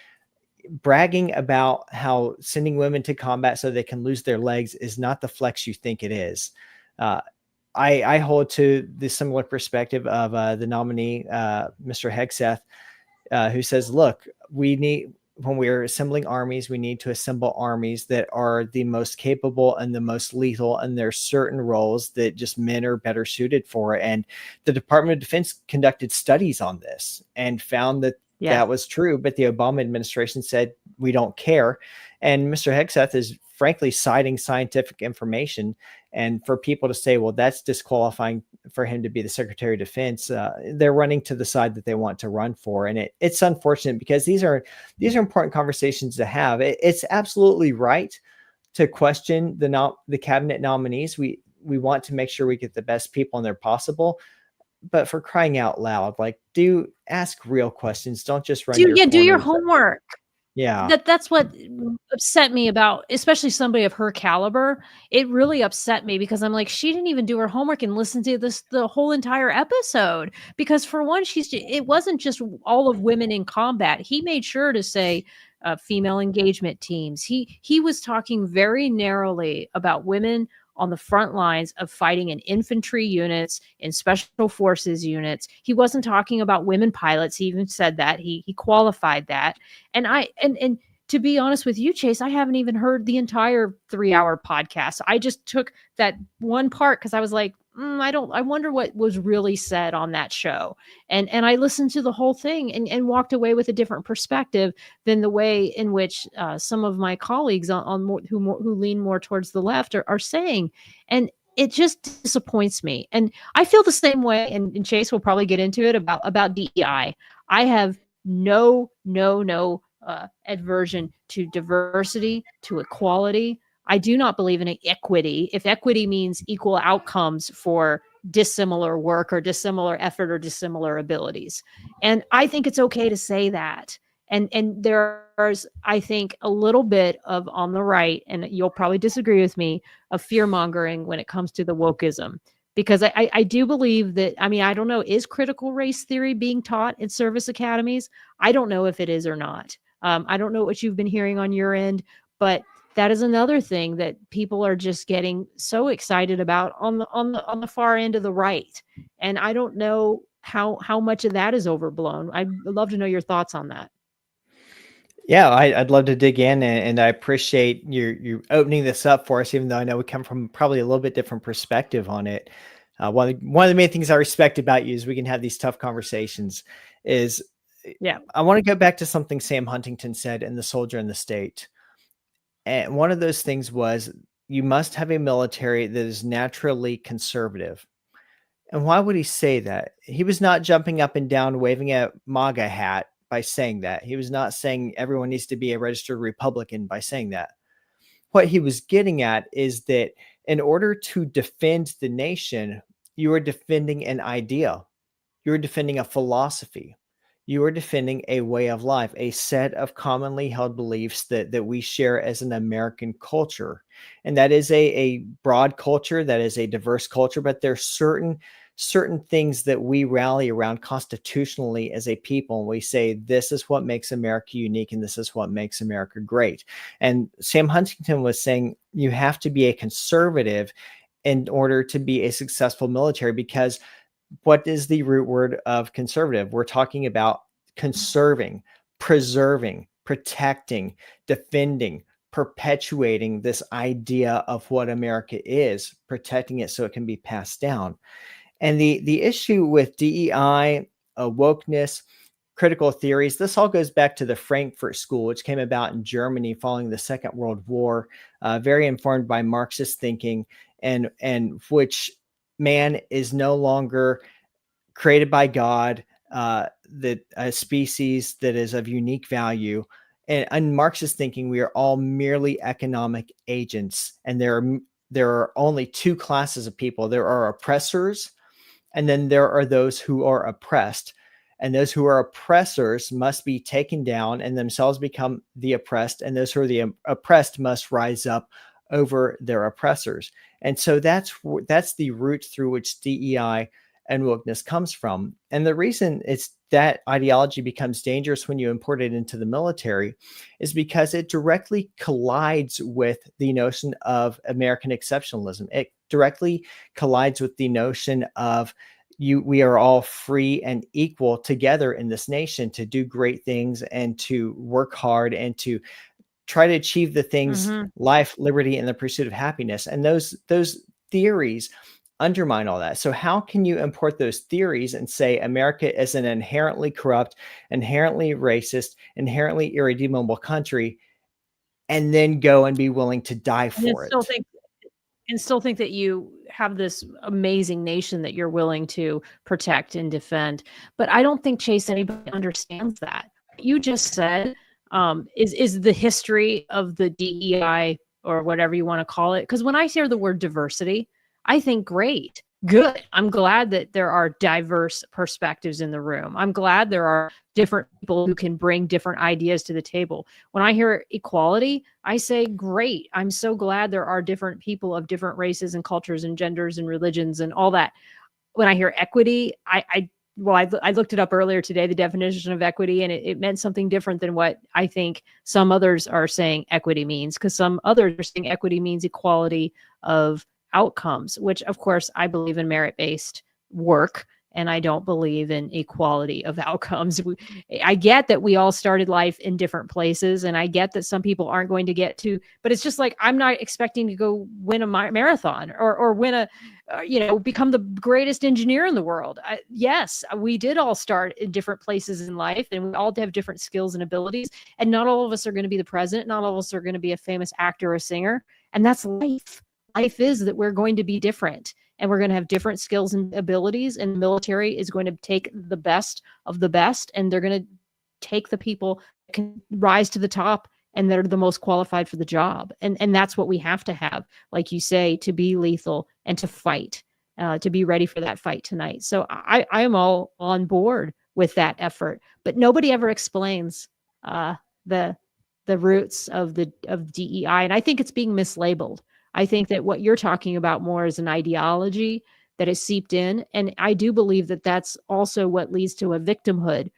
bragging about how sending women to combat so they can lose their legs is not the flex you think it is. Uh, I hold to the similar perspective of the nominee, Mr. Hegseth, who says, look, when we're assembling armies, we need to assemble armies that are the most capable and the most lethal. And there's certain roles that just men are better suited for. And the Department of Defense conducted studies on this and found that Yeah. that was true. But the Obama administration said, we don't care. And Mr. Hegseth is frankly citing scientific information. And for people to say, well, that's disqualifying for him to be the Secretary of Defense, they're running to the side that they want to run for. And it's unfortunate because these are important conversations to have. It's absolutely right to question the cabinet nominees. We want to make sure we get the best people in there possible. But for crying out loud, like, do ask real questions. Don't just run your Do your corners. homework. Yeah. That's what upset me about, especially somebody of her caliber. It really upset me because I'm like, she didn't even do her homework and listen to the whole entire episode. Because for one, it wasn't just all of women in combat. He made sure to say female engagement teams. He was talking very narrowly about women on the front lines of fighting in infantry units, in special forces units. He wasn't talking about women pilots. He even said that he qualified that. And to be honest with you, Chase, I haven't even heard the entire 3-hour podcast. I just took that one part because I was like, I wonder what was really said on that show. And I listened to the whole thing and walked away with a different perspective than the way in which some of my colleagues who lean more towards the left are saying. And it just disappoints me. And I feel the same way. And Chase will probably get into it about DEI. I have no aversion to diversity, to equality. I do not believe in equity. If equity means equal outcomes for dissimilar work or dissimilar effort or dissimilar abilities. And I think it's okay to say that. And there's, I think, a little bit of on the right, and you'll probably disagree with me, of fear mongering when it comes to the wokeism. Because I do believe that, I mean, I don't know, is critical race theory being taught in service academies? I don't know if it is or not. I don't know what you've been hearing on your end, but that is another thing that people are just getting so excited about on the far end of the right. And I don't know how much of that is overblown. I'd love to know your thoughts on that. Yeah, I'd love to dig in, and I appreciate you opening this up for us, even though I know we come from probably a little bit different perspective on it. One of the main things I respect about you is we can have these tough conversations. Is Yeah. I want to go back to something Sam Huntington said in The Soldier and the State. And one of those things was you must have a military that is naturally conservative. And why would he say that? He was not jumping up and down waving a MAGA hat by saying that. He was not saying everyone needs to be a registered Republican by saying that. What he was getting at is that in order to defend the nation, you are defending an idea. You're defending a philosophy. You are defending a way of life, a set of commonly held beliefs that we share as an American culture. And that is a broad culture, that is a diverse culture, but there's certain things that we rally around constitutionally as a people. And we say, this is what makes America unique, and this is what makes America great. And Sam Huntington was saying, you have to be a conservative in order to be a successful military, because what is the root word of conservative? We're talking about conserving, preserving, protecting, defending, perpetuating this idea of what America is, protecting it so it can be passed down. And the issue with DEI, wokeness, critical theories, this all goes back to the Frankfurt School, which came about in Germany following the Second World War, very informed by Marxist thinking, and which man is no longer created by God, that a species that is of unique value. And in Marxist thinking, we are all merely economic agents, and there are only two classes of people. There are oppressors, and then there are those who are oppressed. And those who are oppressors must be taken down and themselves become the oppressed. And those who are the oppressed must rise up over their oppressors. And so that's the root through which DEI and wokeness comes from. And the reason it's that ideology becomes dangerous when you import it into the military is because it directly collides with the notion of American exceptionalism. It directly collides with the notion of we are all free and equal together in this nation to do great things and to work hard and to try to achieve the things, life, liberty, and the pursuit of happiness. And those theories undermine all that. So how can you import those theories and say America is an inherently corrupt, inherently racist, inherently irredeemable country, and then go and be willing to die for it? Still think that you have this amazing nation that you're willing to protect and defend. But I don't think, Chase, anybody understands that. What you just said is the history of the DEI, or whatever you want to call it. Because when I hear the word diversity, I think, great, good. I'm glad that there are diverse perspectives in the room. I'm glad there are different people who can bring different ideas to the table. When I hear equality, I say, great. I'm so glad there are different people of different races and cultures and genders and religions and all that. When I hear equity, I looked it up earlier today, the definition of equity, and it meant something different than what I think some others are saying equity means, because some others are saying equity means equality of outcomes, which of course I believe in merit-based work, and I don't believe in equality of outcomes. I get that we all started life in different places, and I get that some people aren't going to get to, but it's just like, I'm not expecting to go win a marathon or win become the greatest engineer in the world. Yes, we did all start in different places in life, and we all have different skills and abilities, and not all of us are going to be the president. Not all of us are going to be a famous actor or singer, and that's life. Life is that we're going to be different, and we're going to have different skills and abilities, and the military is going to take the best of the best, and they're going to take the people that can rise to the top and that are the most qualified for the job. And that's what we have to have, like you say, to be lethal and to fight, to be ready for that fight tonight. So I am all on board with that effort, but nobody ever explains the roots of DEI, and I think it's being mislabeled. I think that what you're talking about more is an ideology that is seeped in. And I do believe that that's also what leads to a victimhood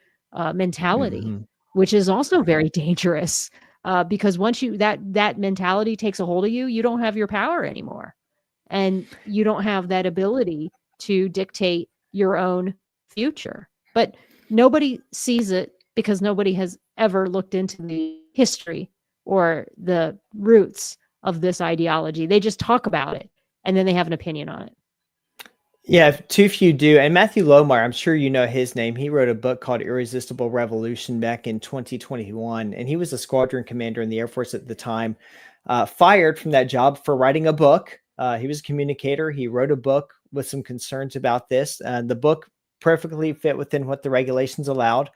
mentality, which is also very dangerous, because once that mentality takes a hold of you, you don't have your power anymore. And you don't have that ability to dictate your own future. But nobody sees it because nobody has ever looked into the history or the roots of this ideology. They just talk about it, and then they have an opinion on it. Yeah, too few do. And Matthew Lohmeyer, I'm sure you know his name. He wrote a book called Irresistible Revolution back in 2021, and he was a squadron commander in the Air Force at the time, fired from that job for writing a book. He was a communicator. He wrote a book with some concerns about this. The book perfectly fit within what the regulations allowed,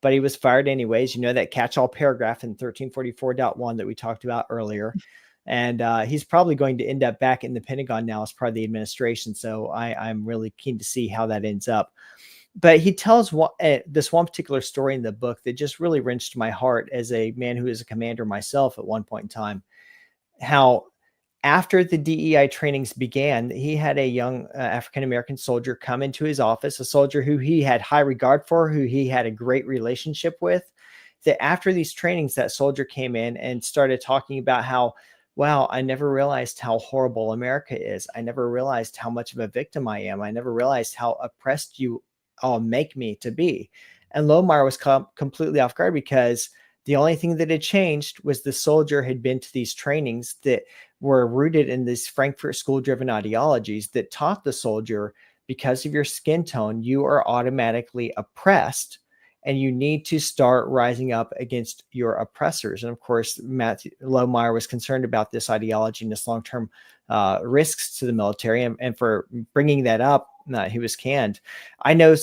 but he was fired anyways. You know, that catch-all paragraph in 1344.1 that we talked about earlier. And he's probably going to end up back in the Pentagon now as part of the administration. So I'm really keen to see how that ends up. But he tells this one particular story in the book that just really wrenched my heart as a man who is a commander myself at one point in time. How after the DEI trainings began, he had a young African-American soldier come into his office, a soldier who he had high regard for, who he had a great relationship with. That after these trainings, that soldier came in and started talking about how, wow, I never realized how horrible America is. I never realized how much of a victim I am. I never realized how oppressed you all make me to be. And Lohmeyer was completely off guard, because the only thing that had changed was the soldier had been to these trainings that were rooted in these Frankfurt School-driven ideologies that taught the soldier, because of your skin tone, you are automatically oppressed, and you need to start rising up against your oppressors. And of course, Matthew Lohmeyer was concerned about this ideology and its long-term risks to the military. And for bringing that up, he was canned. I know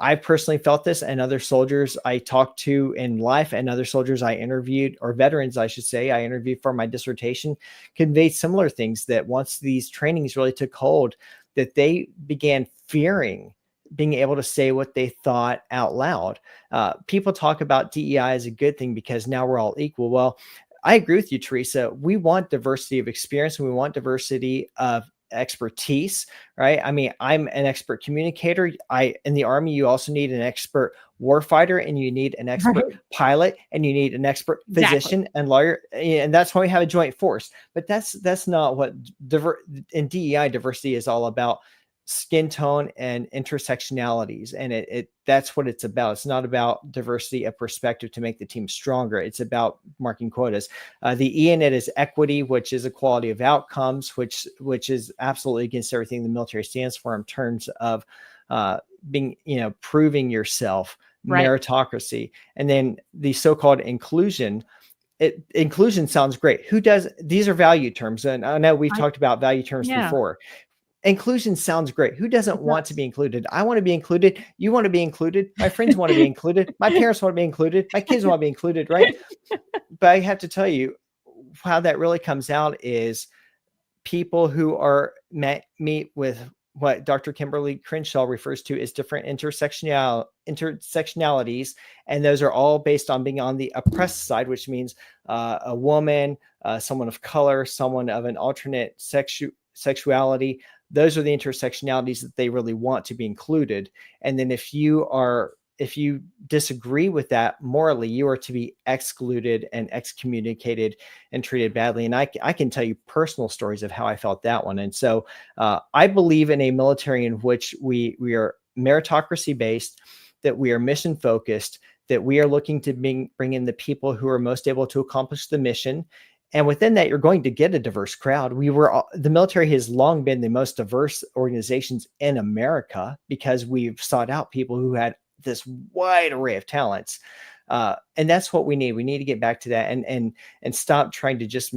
I personally felt this, and other soldiers I talked to in life and other soldiers I interviewed, or veterans, I should say, I interviewed for my dissertation, conveyed similar things, that once these trainings really took hold, that they began fearing being able to say what they thought out loud. People talk about DEI as a good thing because now we're all equal. Well, I agree with you, Teresa. We want diversity of experience and we want diversity of expertise, right? I mean, I'm an expert communicator. In the Army, you also need an expert warfighter, and you need an expert pilot, and you need an expert physician and lawyer. And that's why we have a joint force. But that's not what in DEI diversity is all about. Skin tone and intersectionalities, and that's what it's about. It's not about diversity of perspective to make the team stronger. It's about marking quotas. The E in it is equity, which is equality of outcomes, which is absolutely against everything the military stands for in terms of being, proving yourself, meritocracy. And then the so-called inclusion. Inclusion sounds great. Who does? These are value terms, and I know we've talked about value terms before. Inclusion sounds great. Who doesn't want to be included? I want to be included. You want to be included. My friends want to be included. My parents want to be included. My kids want to be included, right? But I have to tell you, how that really comes out is people who are meet with what Dr. Kimberly Crenshaw refers to as different intersectionalities. And those are all based on being on the oppressed side, which means a woman, someone of color, someone of an alternate sexuality. Those are the intersectionalities that they really want to be included. And then if you disagree with that morally, you are to be excluded and excommunicated and treated badly. And I can tell you personal stories of how I felt that one. And so I believe in a military in which we are meritocracy based, that we are mission focused, that we are looking to bring in the people who are most able to accomplish the mission. And within that, you're going to get a diverse crowd. The military has long been the most diverse organizations in America because we've sought out people who had this wide array of talents. And that's what we need. We need to get back to that and stop trying to just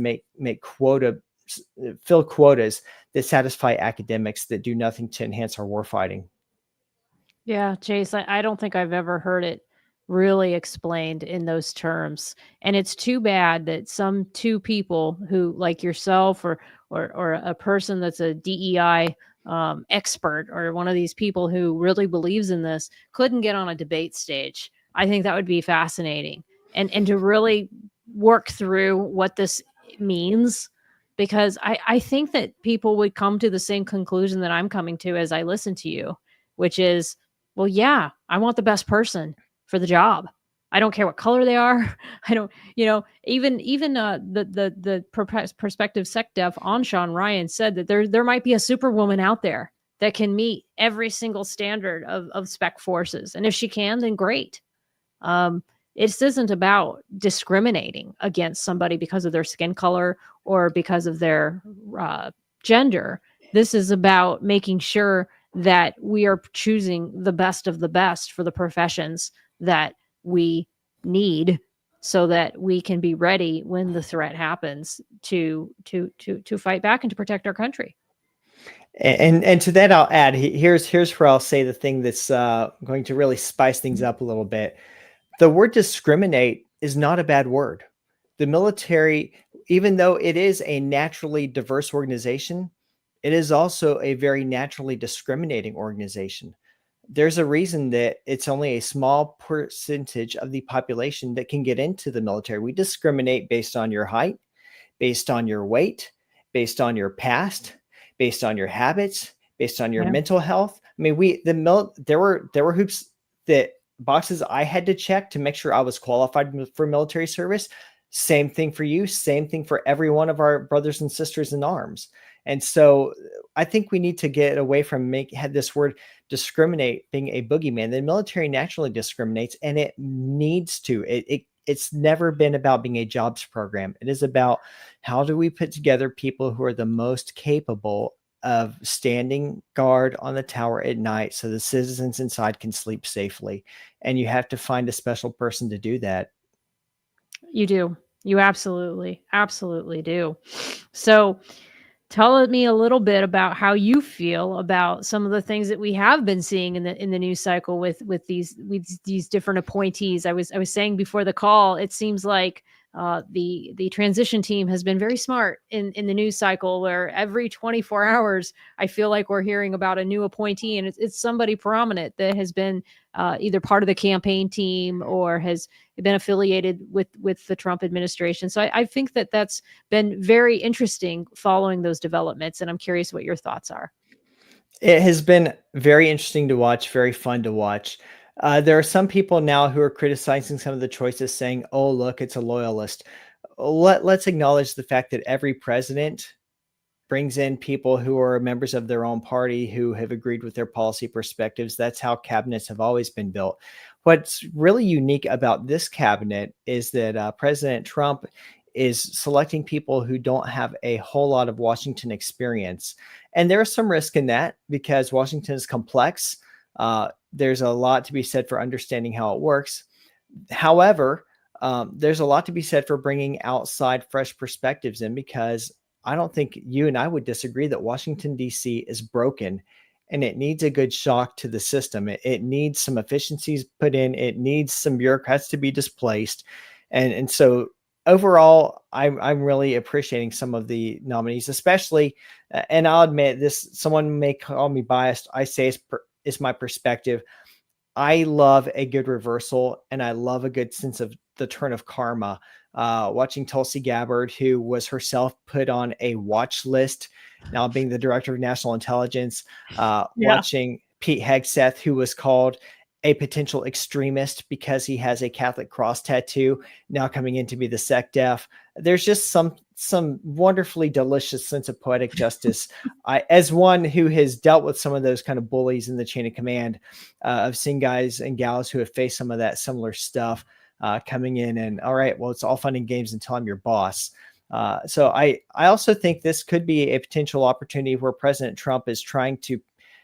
fill quotas that satisfy academics that do nothing to enhance our warfighting. Yeah, Chase, I don't think I've ever heard it really explained in those terms. And it's too bad that some two people who, like yourself or a person that's a DEI expert, or one of these people who really believes in this, couldn't get on a debate stage. I think that would be fascinating, and to really work through what this means, because I think that people would come to the same conclusion that I'm coming to as I listen to you, which is, well, yeah, I want the best person for the job. I don't care what color they are. I don't, even the prospective SecDef on Sean Ryan said that there might be a superwoman out there that can meet every single standard of spec forces. And if she can, then great. It isn't about discriminating against somebody because of their skin color or because of their gender. This is about making sure that we are choosing the best of the best for the professions that we need, so that we can be ready when the threat happens to fight back and to protect our country. And to that, I'll add, here's where I'll say the thing that's going to really spice things up a little bit. The word discriminate is not a bad word. The military, even though it is a naturally diverse organization, it is also a very naturally discriminating organization. There's a reason that it's only a small percentage of the population that can get into the military. We discriminate based on your height, based on your weight, based on your past, based on your habits, based on your mental health. I mean, there were hoops, that boxes I had to check to make sure I was qualified for military service. Same thing for you, same thing for every one of our brothers and sisters in arms. And so I think we need to get away from had this word discriminate being a boogeyman. The military naturally discriminates, and it needs to. It's never been about being a jobs program. It is about, how do we put together people who are the most capable of standing guard on the tower at night so the citizens inside can sleep safely. And you have to find a special person to do that. You do. You absolutely do. So tell me a little bit about how you feel about some of the things that we have been seeing in the news cycle with these different appointees. I was saying before the call, it seems like the transition team has been very smart in the news cycle, where every 24 hours I feel like we're hearing about a new appointee, and it's somebody prominent that has been either part of the campaign team or has been affiliated with the Trump administration. So I think that that's been very interesting following those developments, and I'm curious what your thoughts are. It has been very interesting to watch, very fun to watch. There are some people now who are criticizing some of the choices, saying, "Oh, look, it's a loyalist." Let's acknowledge the fact that every president brings in people who are members of their own party who have agreed with their policy perspectives. That's how cabinets have always been built. What's really unique about this cabinet is that President Trump is selecting people who don't have a whole lot of Washington experience. And there's some risk in that because Washington is complex. There's a lot to be said for understanding how it works. However, there's a lot to be said for bringing outside fresh perspectives in, because I don't think you and I would disagree that Washington, D.C. is broken and it needs a good shock to the system. It needs some efficiencies put in. It needs some bureaucrats to be displaced. And so overall, I'm really appreciating some of the nominees, especially, and I'll admit this, someone may call me biased. I say it's my perspective. I love a good reversal and I love a good sense of the turn of karma. Watching Tulsi Gabbard, who was herself put on a watch list, now being the director of national intelligence, Yeah. watching Pete Hegseth, who was called a potential extremist because he has a Catholic cross tattoo, now coming in to be the SecDef. There's just some wonderfully delicious sense of poetic justice. As one who has dealt with some of those kind of bullies in the chain of command, I've seen guys and gals who have faced some of that similar stuff coming in and, all right, well, it's all fun and games until I'm your boss. So I also think this could be a potential opportunity where President Trump is trying to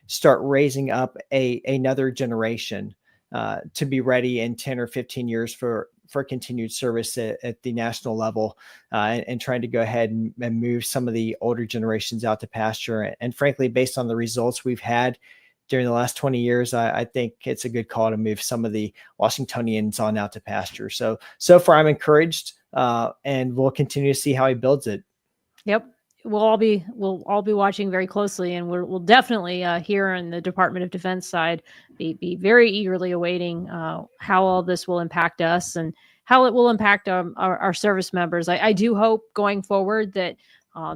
start raising up another generation to be ready in 10 or 15 years for continued service at the national level, and trying to go ahead and move some of the older generations out to pasture. And frankly, based on the results we've had during the last 20 years, I think it's a good call to move some of the Washingtonians on out to pasture. So far I'm encouraged, and we'll continue to see how he builds it. Yep. We'll all be watching very closely, and we'll definitely here in the Department of Defense side be very eagerly awaiting how all this will impact us and how it will impact our service members. I do hope going forward that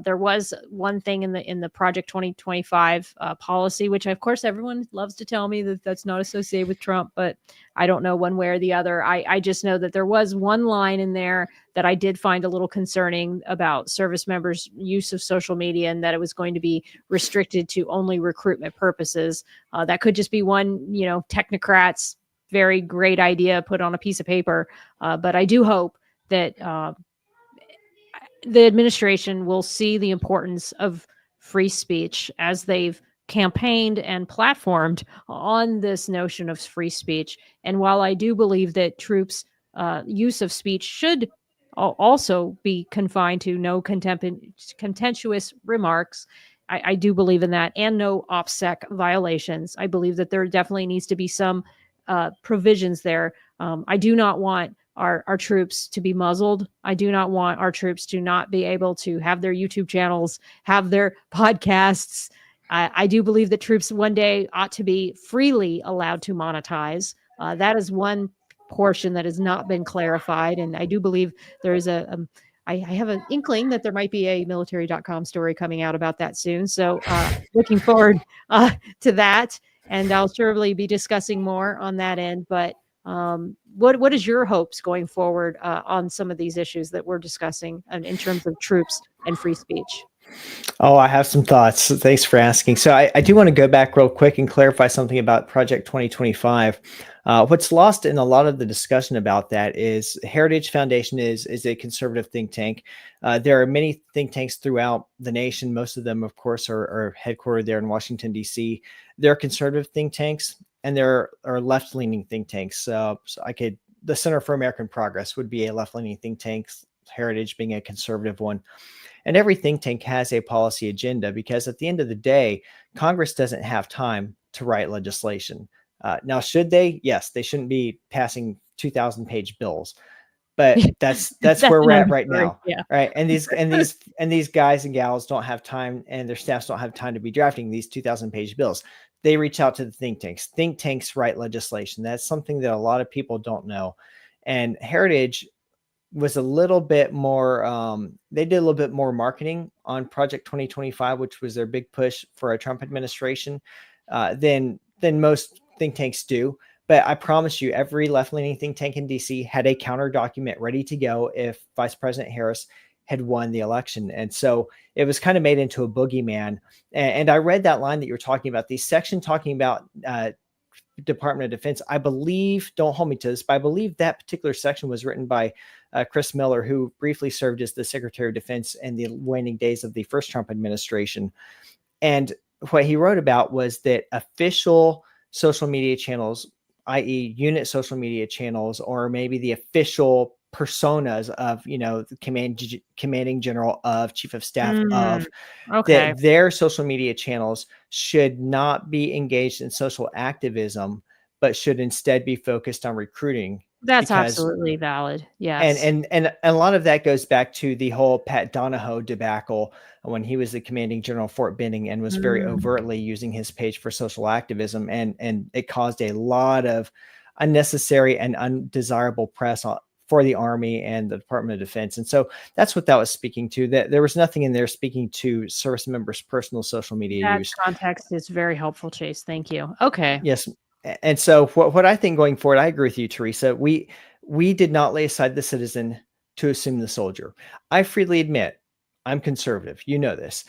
there was one thing in the Project 2025 policy, which of course everyone loves to tell me that that's not associated with Trump, but I don't know one way or the other. I just know that there was one line in there that I did find a little concerning about service members' use of social media, and that it was going to be restricted to only recruitment purposes. That could just be one, technocrat's very great idea put on a piece of paper. But I do hope that the administration will see the importance of free speech as they've campaigned and platformed on this notion of free speech. And while I do believe that troops' use of speech should also be confined to no contemptuous remarks, I do believe in that, and no OPSEC violations. I believe that there definitely needs to be some provisions there. I do not want our troops to be muzzled. I do not want our troops to not be able to have their YouTube channels, have their podcasts. I do believe that troops one day ought to be freely allowed to monetize. That is one portion that has not been clarified. And I do believe there is I have an inkling that there might be a military.com story coming out about that soon. So looking forward to that. And I'll surely be discussing more on that end. But what is your hopes going forward on some of these issues that we're discussing in terms of troops and free speech? Oh, I have some thoughts. Thanks for asking. So I do want to go back real quick and clarify something about Project 2025. What's lost in a lot of the discussion about that is Heritage Foundation is a conservative think tank. There are many think tanks throughout the nation. Most of them, of course, are headquartered there in Washington, D.C. There are conservative think tanks and there are left-leaning think tanks. So the Center for American Progress would be a left-leaning think tank, Heritage being a conservative one. And every think tank has a policy agenda, because at the end of the day, Congress doesn't have time to write legislation. Now, should they? Yes, they shouldn't be passing 2,000-page bills, but that's That's where an we're at right understory. now, Yeah. right? And these guys and gals don't have time, and their staffs don't have time to be drafting these 2,000-page bills. They reach out to the think tanks. Think tanks write legislation. That's something that a lot of people don't know. And Heritage was a little bit more, they did a little bit more marketing on Project 2025, which was their big push for a Trump administration, than most think tanks do. But I promise you, every left-leaning think tank in DC had a counter document ready to go if Vice President Harris had won the election. And so it was kind of made into a boogeyman. And I read that line that you were talking about, the section talking about Department of Defense. I believe, don't hold me to this, but I believe that particular section was written by Chris Miller, who briefly served as the Secretary of Defense in the waning days of the first Trump administration. And what he wrote about was that official social media channels, i.e. unit social media channels, or maybe the official personas of, the commanding general of, chief of staff of, Okay. that their social media channels should not be engaged in social activism, but should instead be focused on recruiting. That's Because absolutely valid. Yes. and a lot of that goes back to the whole Pat Donahoe debacle when he was the commanding general of Fort Benning and was very overtly using his page for social activism, and it caused a lot of unnecessary and undesirable press for the Army and the Department of Defense. And so that's what that was speaking to. That there was nothing in there speaking to service members' personal social media That use. context is very helpful, Chase. Thank you. Okay. Yes. And so what I think going forward, I agree with you, Teresa. We did not lay aside the citizen to assume the soldier. I freely admit I'm conservative. You know this.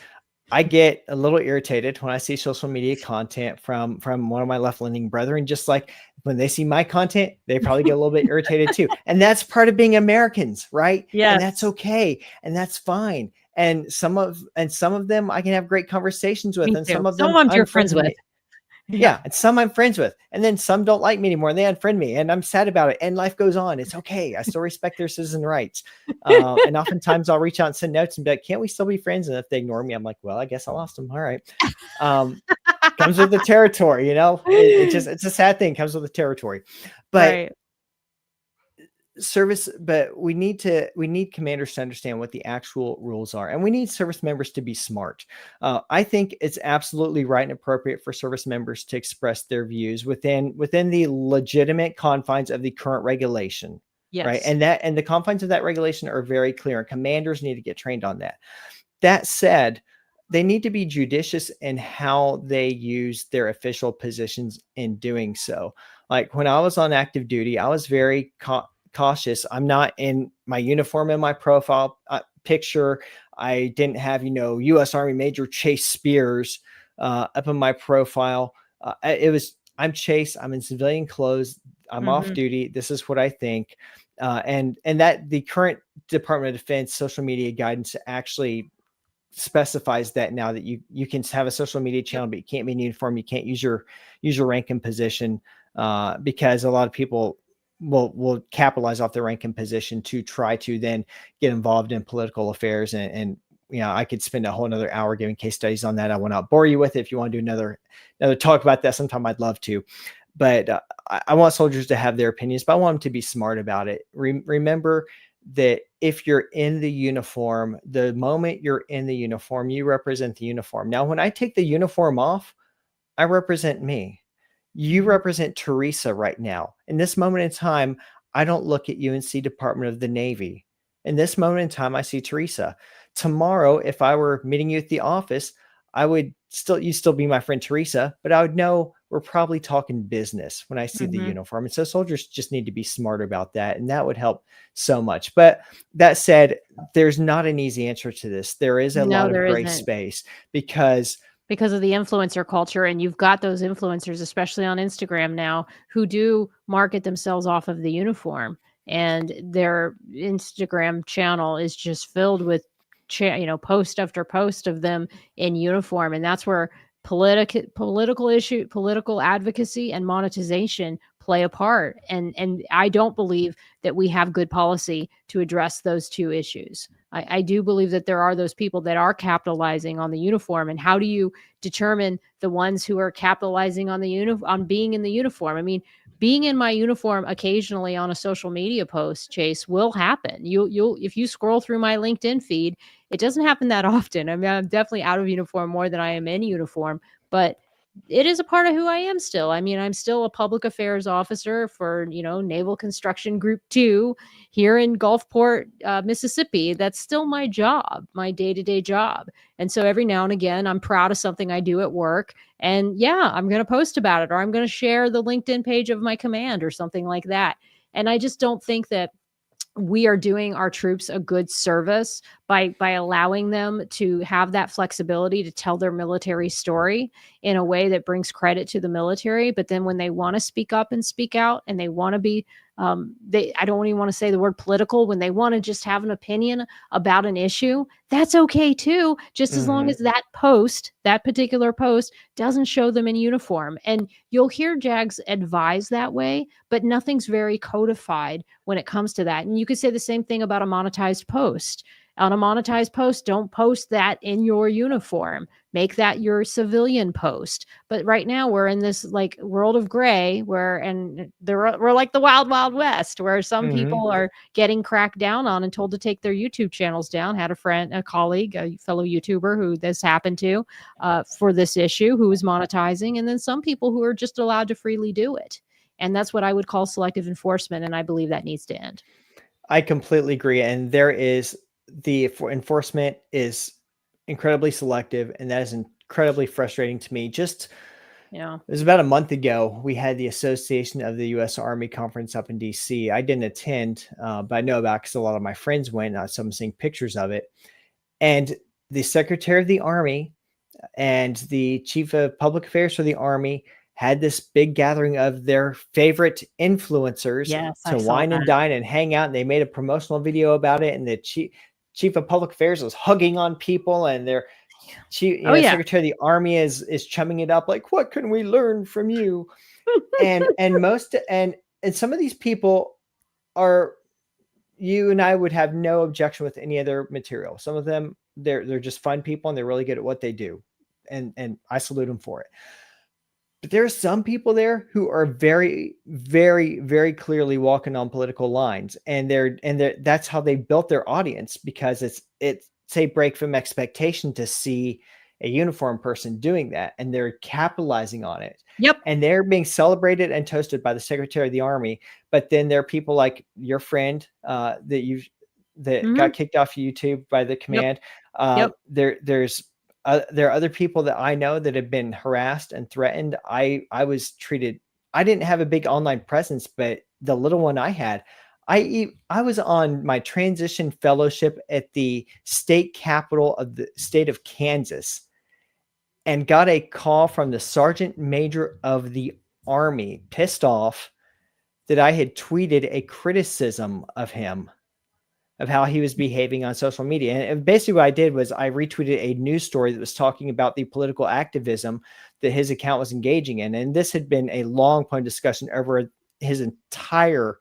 I get a little irritated when I see social media content from one of my left-leaning brethren. Just like when they see my content, they probably get a little bit irritated too. And that's part of being Americans, right? Yes. And that's okay. And that's fine. And some of them I can have great conversations with, and some of them you're friends with. Yeah. And some I'm friends with, and then some don't like me anymore and they unfriend me, and I'm sad about it, and life goes on. It's okay. I still respect their citizen rights. And oftentimes I'll reach out and send notes and be like, can't we still be friends? And if they ignore me, I'm like, well, I guess I lost them. All right. Comes with the territory, it's a sad thing, comes with the territory, but right. But we need commanders to understand what the actual rules are, and we need service members to be smart. I think it's absolutely right and appropriate for service members to express their views within the legitimate confines of the current regulation. Yes. Right. And the confines of that regulation are very clear, and commanders need to get trained on that. That said, they need to be judicious in how they use their official positions in doing so. Like when I was on active duty, I was very cautious. I'm not in my uniform in my profile picture. I didn't have, U.S. Army Major Chase Spears up in my profile. I'm Chase. I'm in civilian clothes. I'm off duty. This is what I think. And that the current Department of Defense social media guidance actually specifies that now, that you can have a social media channel, but you can't be in uniform. You can't use your rank and position, because a lot of people will capitalize off their rank and position to try to then get involved in political affairs. And I could spend a whole another hour giving case studies on that. I will not bore you with it. If you want to do another talk about that sometime, I'd love to. But I want soldiers to have their opinions, but I want them to be smart about it. Remember that if you're in the uniform, the moment you're in the uniform, you represent the uniform. Now, when I take the uniform off, I represent me. You represent Teresa right now. In this moment in time, I don't look at you and see Department of the Navy. In this moment in time, I see Teresa. Tomorrow, if I were meeting you at the office, you'd still be my friend Teresa, but I would know we're probably talking business when I see the uniform. And so soldiers just need to be smart about that. And that would help so much. But that said, there's not an easy answer to this. There is a lot of gray space because of the influencer culture. And you've got those influencers, especially on Instagram now, who do market themselves off of the uniform, and their Instagram channel is just filled with post after post of them in uniform. And that's where political advocacy and monetization play a part. And I don't believe that we have good policy to address those two issues. I do believe that there are those people that are capitalizing on the uniform. And how do you determine the ones who are capitalizing on on being in the uniform? I mean, being in my uniform occasionally on a social media post, Chase, will happen. You'll if you scroll through my LinkedIn feed, it doesn't happen that often. I mean, I'm definitely out of uniform more than I am in uniform, but it is a part of who I am still. I mean, I'm still a public affairs officer for, Naval Construction Group 2 here in Gulfport, Mississippi. That's still my job, my day-to-day job. And so every now and again, I'm proud of something I do at work. And yeah, I'm going to post about it, or I'm going to share the LinkedIn page of my command or something like that. And I just don't think that we are doing our troops a good service by allowing them to have that flexibility to tell their military story in a way that brings credit to the military. But then when they want to speak up and speak out, and they want to be, I don't even want to say the word political, when they want to just have an opinion about an issue, that's okay too, just as long as that particular post doesn't show them in uniform. And you'll hear JAGs advise that way, but nothing's very codified when it comes to that. And you could say the same thing about a monetized post. On a monetized post, don't post that in your uniform. Make that your civilian post. But right now we're in this like world of gray we're like the wild, wild west, where some people are getting cracked down on and told to take their YouTube channels down. Had a colleague, a fellow YouTuber who this happened to for this issue, who was monetizing. And then some people who are just allowed to freely do it. And that's what I would call selective enforcement. And I believe that needs to end. I completely agree. And the enforcement is incredibly selective, and that is incredibly frustrating to me. It was about a month ago, we had the Association of the U.S. Army conference up in D.C. I didn't attend, but I know about it because a lot of my friends went. So I'm seeing pictures of it. And the Secretary of the Army and the Chief of Public Affairs for the Army had this big gathering of their favorite influencers to wine and dine and hang out. And they made a promotional video about it. And the Chief of Public Affairs was hugging on people, and their Secretary of the Army is chumming it up like, what can we learn from you? and some of these people you and I would have no objection with any of their material. Some of them, they're just fun people, and they're really good at what they do. And I salute them for it. But there are some people there who are very, very, very clearly walking on political lines, and that's how they built their audience, because it's a break from expectation to see a uniformed person doing that, and they're capitalizing on it. Yep. And they're being celebrated and toasted by the Secretary of the Army. But then there are people like your friend that got kicked off YouTube by the command. There are other people that I know that have been harassed and threatened. I didn't have a big online presence, but the little one I had, I was on my transition fellowship at the state capitol of the state of Kansas, and got a call from the Sergeant Major of the Army, pissed off that I had tweeted a criticism of him, of how he was behaving on social media. And basically what I did was I retweeted a news story that was talking about the political activism that his account was engaging in. And this had been a long point of discussion over his entire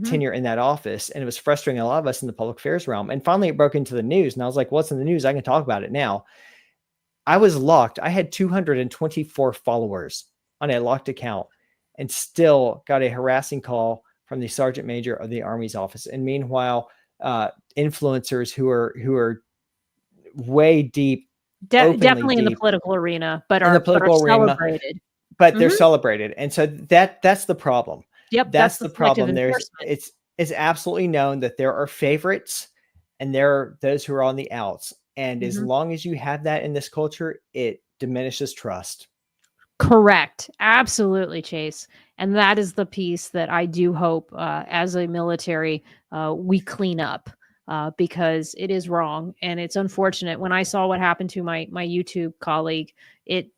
tenure in that office. And it was frustrating a lot of us in the public affairs realm. And finally it broke into the news, and I was like, what's in the news? I can talk about it now. I was locked. I had 224 followers on a locked account, and still got a harassing call from the Sergeant Major of the Army's office. And meanwhile, influencers who are way deep, definitely deep in the political arena, but are celebrated. But they're celebrated, and so that's the problem. Yep, that's the problem. It's absolutely known that there are favorites, and there are those who are on the outs. And as long as you have that in this culture, it diminishes trust. Correct. Absolutely, Chase. And that is the piece that I do hope as a military we clean up, because it is wrong and it's unfortunate. When I saw what happened to my YouTube colleague, it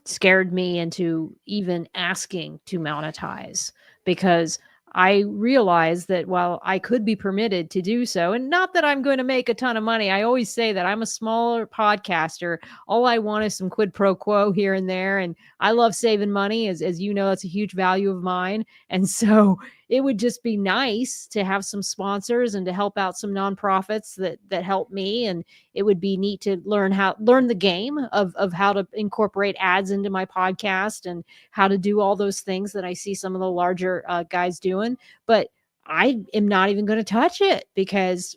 scared me into even asking to monetize, because I realized that while I could be permitted to do so, and not that I'm going to make a ton of money, I always say that I'm a smaller podcaster. All I want is some quid pro quo here and there. And I love saving money. As you know, that's a huge value of mine. And so it would just be nice to have some sponsors and to help out some nonprofits that help me. And it would be neat to learn the game of how to incorporate ads into my podcast and how to do all those things that I see some of the larger guys doing. But I am not even going to touch it, because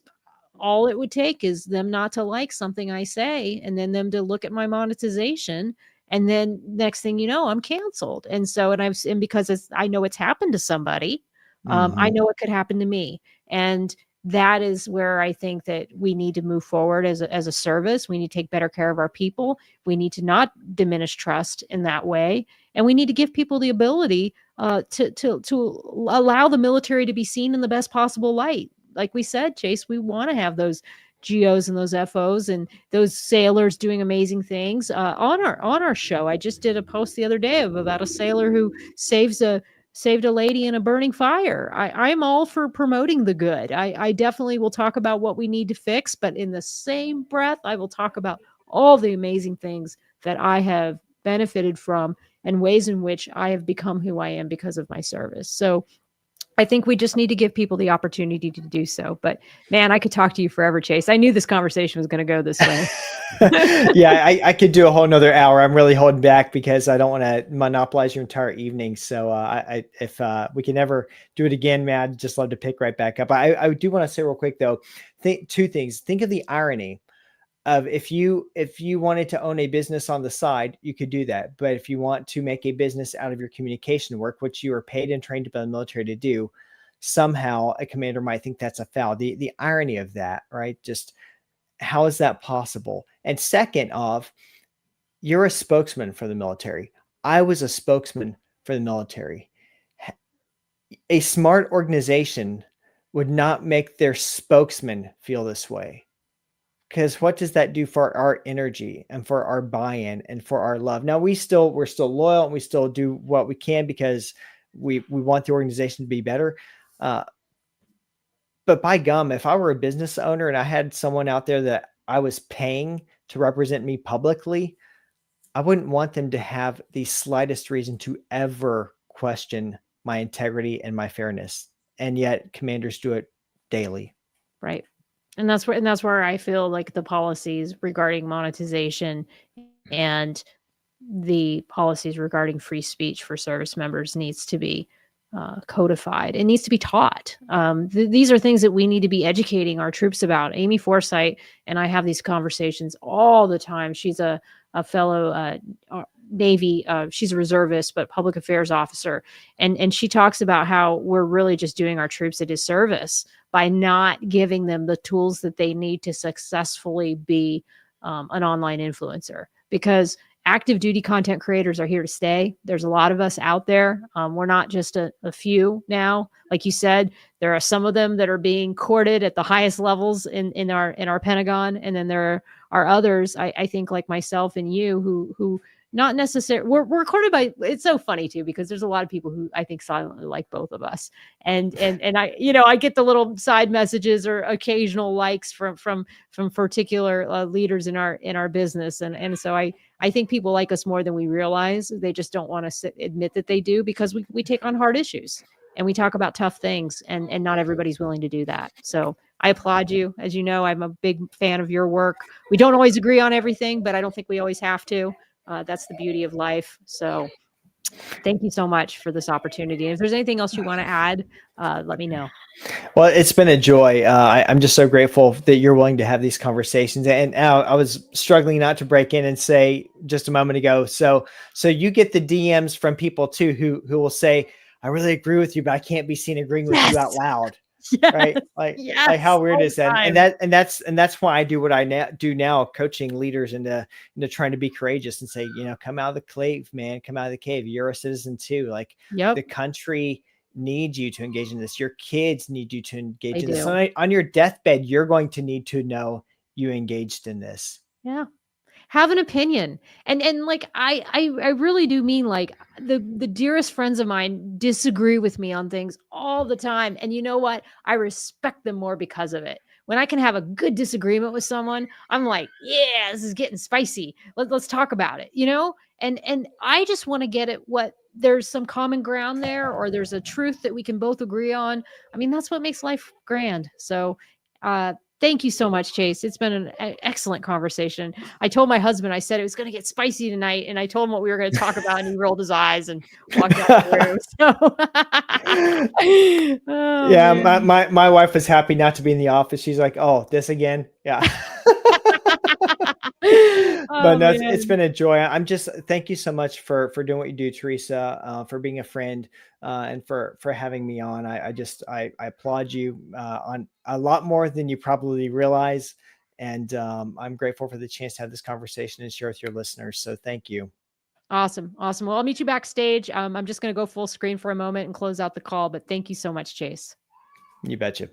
all it would take is them not to like something I say, and then them to look at my monetization. And then next thing you know, I'm canceled. And so, and because I know it's happened to somebody, I know it could happen to me. And that is where I think that we need to move forward as a service. We need to take better care of our people. We need to not diminish trust in that way. And we need to give people the ability to allow the military to be seen in the best possible light. Like we said, Chase, we want to have those GOs and those FOs and those sailors doing amazing things on our show. I just did a post the other day about a sailor who saved a lady in a burning fire. I'm all for promoting the good. I definitely will talk about what we need to fix, but in the same breath, I will talk about all the amazing things that I have benefited from and ways in which I have become who I am because of my service. So I think we just need to give people the opportunity to do so. But man, I could talk to you forever, Chase. I knew this conversation was going to go this way. Yeah, I could do a whole nother hour. I'm really holding back because I don't want to monopolize your entire evening. So if we can ever do it again, man, I'd just love to pick right back up. I do want to say real quick though, two things. Think of the irony of if you wanted to own a business on the side, you could do that. But if you want to make a business out of your communication work, which you are paid and trained by the military to do, somehow a commander might think that's a foul. The irony of that, right? Just how is that possible? And second off, you're a spokesman for the military. I was a spokesman for the military. A smart organization would not make their spokesman feel this way. Because what does that do for our energy and for our buy-in and for our love? Now we're still loyal and we still do what we can because we want the organization to be better. But by gum, if I were a business owner and I had someone out there that I was paying to represent me publicly, I wouldn't want them to have the slightest reason to ever question my integrity and my fairness. And yet commanders do it daily. Right. And that's where I feel like the policies regarding monetization and the policies regarding free speech for service members needs to be codified. It needs to be taught. These are things that we need to be educating our troops about. Amy Forsyth and I have these conversations all the time. She's a fellow Navy. She's a reservist, but public affairs officer. And she talks about how we're really just doing our troops a disservice by not giving them the tools that they need to successfully be an online influencer, because active duty content creators are here to stay. There's a lot of us out there. We're not just a few now. Like you said, there are some of them that are being courted at the highest levels in our Pentagon. And then there are others, I think, like myself and you, who not necessarily we're courted by. It's so funny too, because there's a lot of people who I think silently like both of us. And I, I get the little side messages or occasional likes from particular leaders in our business. And so I think people like us more than we realize. They just don't want to admit that they do, because we take on hard issues and we talk about tough things, and not everybody's willing to do that. So I applaud you. As you know, I'm a big fan of your work. We don't always agree on everything, but I don't think we always have to. That's the beauty of life. So thank you so much for this opportunity. And if there's anything else you want to add, let me know. Well, it's been a joy. I'm just so grateful that you're willing to have these conversations. And I was struggling not to break in and say just a moment ago, so you get the DMs from people too who will say, I really agree with you, but I can't be seen agreeing with you out loud. Yes. Right? Like how weird is that? And that's why I do what I do now, coaching leaders into trying to be courageous and say, come out of the cave, man, come out of the cave. You're a citizen too. Like the country needs you to engage in this. Your kids need you to engage in this. On your deathbed, you're going to need to know you engaged in this. Yeah. have an opinion. And like I really do mean, like, the dearest friends of mine disagree with me on things all the time. And you know what? I respect them more because of it. When I can have a good disagreement with someone, I'm like, yeah, this is getting spicy. Let's talk about it, you know? And I just want to get at what there's some common ground there, or there's a truth that we can both agree on. I mean, that's what makes life grand. So, thank you so much, Chase. It's been an excellent conversation. I told my husband, I said it was going to get spicy tonight, and I told him what we were going to talk about, and he rolled his eyes and walked out the room. So, oh, Yeah, man. my wife was happy not to be in the office. She's like, "Oh, this again?" Yeah. But Oh, no, it's man. been a joy. I'm just thank you so much for doing what you do, Teresa, for being a friend, and for having me on. I applaud you on a lot more than you probably realize, and I'm grateful for the chance to have this conversation and share with your listeners. So thank you. Awesome. Awesome. Well, I'll meet you backstage. I'm just going to go full screen for a moment and close out the call, but thank you so much, Chase. You betcha.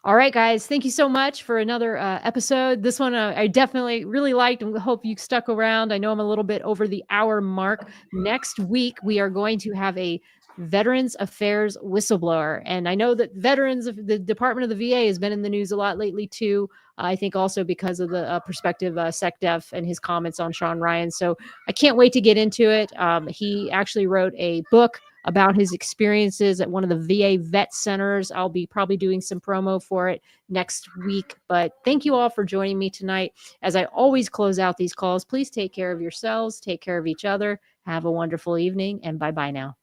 All right, guys. Thank you so much for another episode. This one I definitely really liked, and hope you stuck around. I know I'm a little bit over the hour mark. Next week, we are going to have a Veterans Affairs whistleblower. And I know that veterans of the Department of the VA has been in the news a lot lately, too. I think also because of the prospective SecDef and his comments on Sean Ryan. So I can't wait to get into it. He actually wrote a book about his experiences at one of the VA vet centers. I'll be probably doing some promo for it next week. But thank you all for joining me tonight. As I always close out these calls, please take care of yourselves, take care of each other. Have a wonderful evening, and bye-bye now.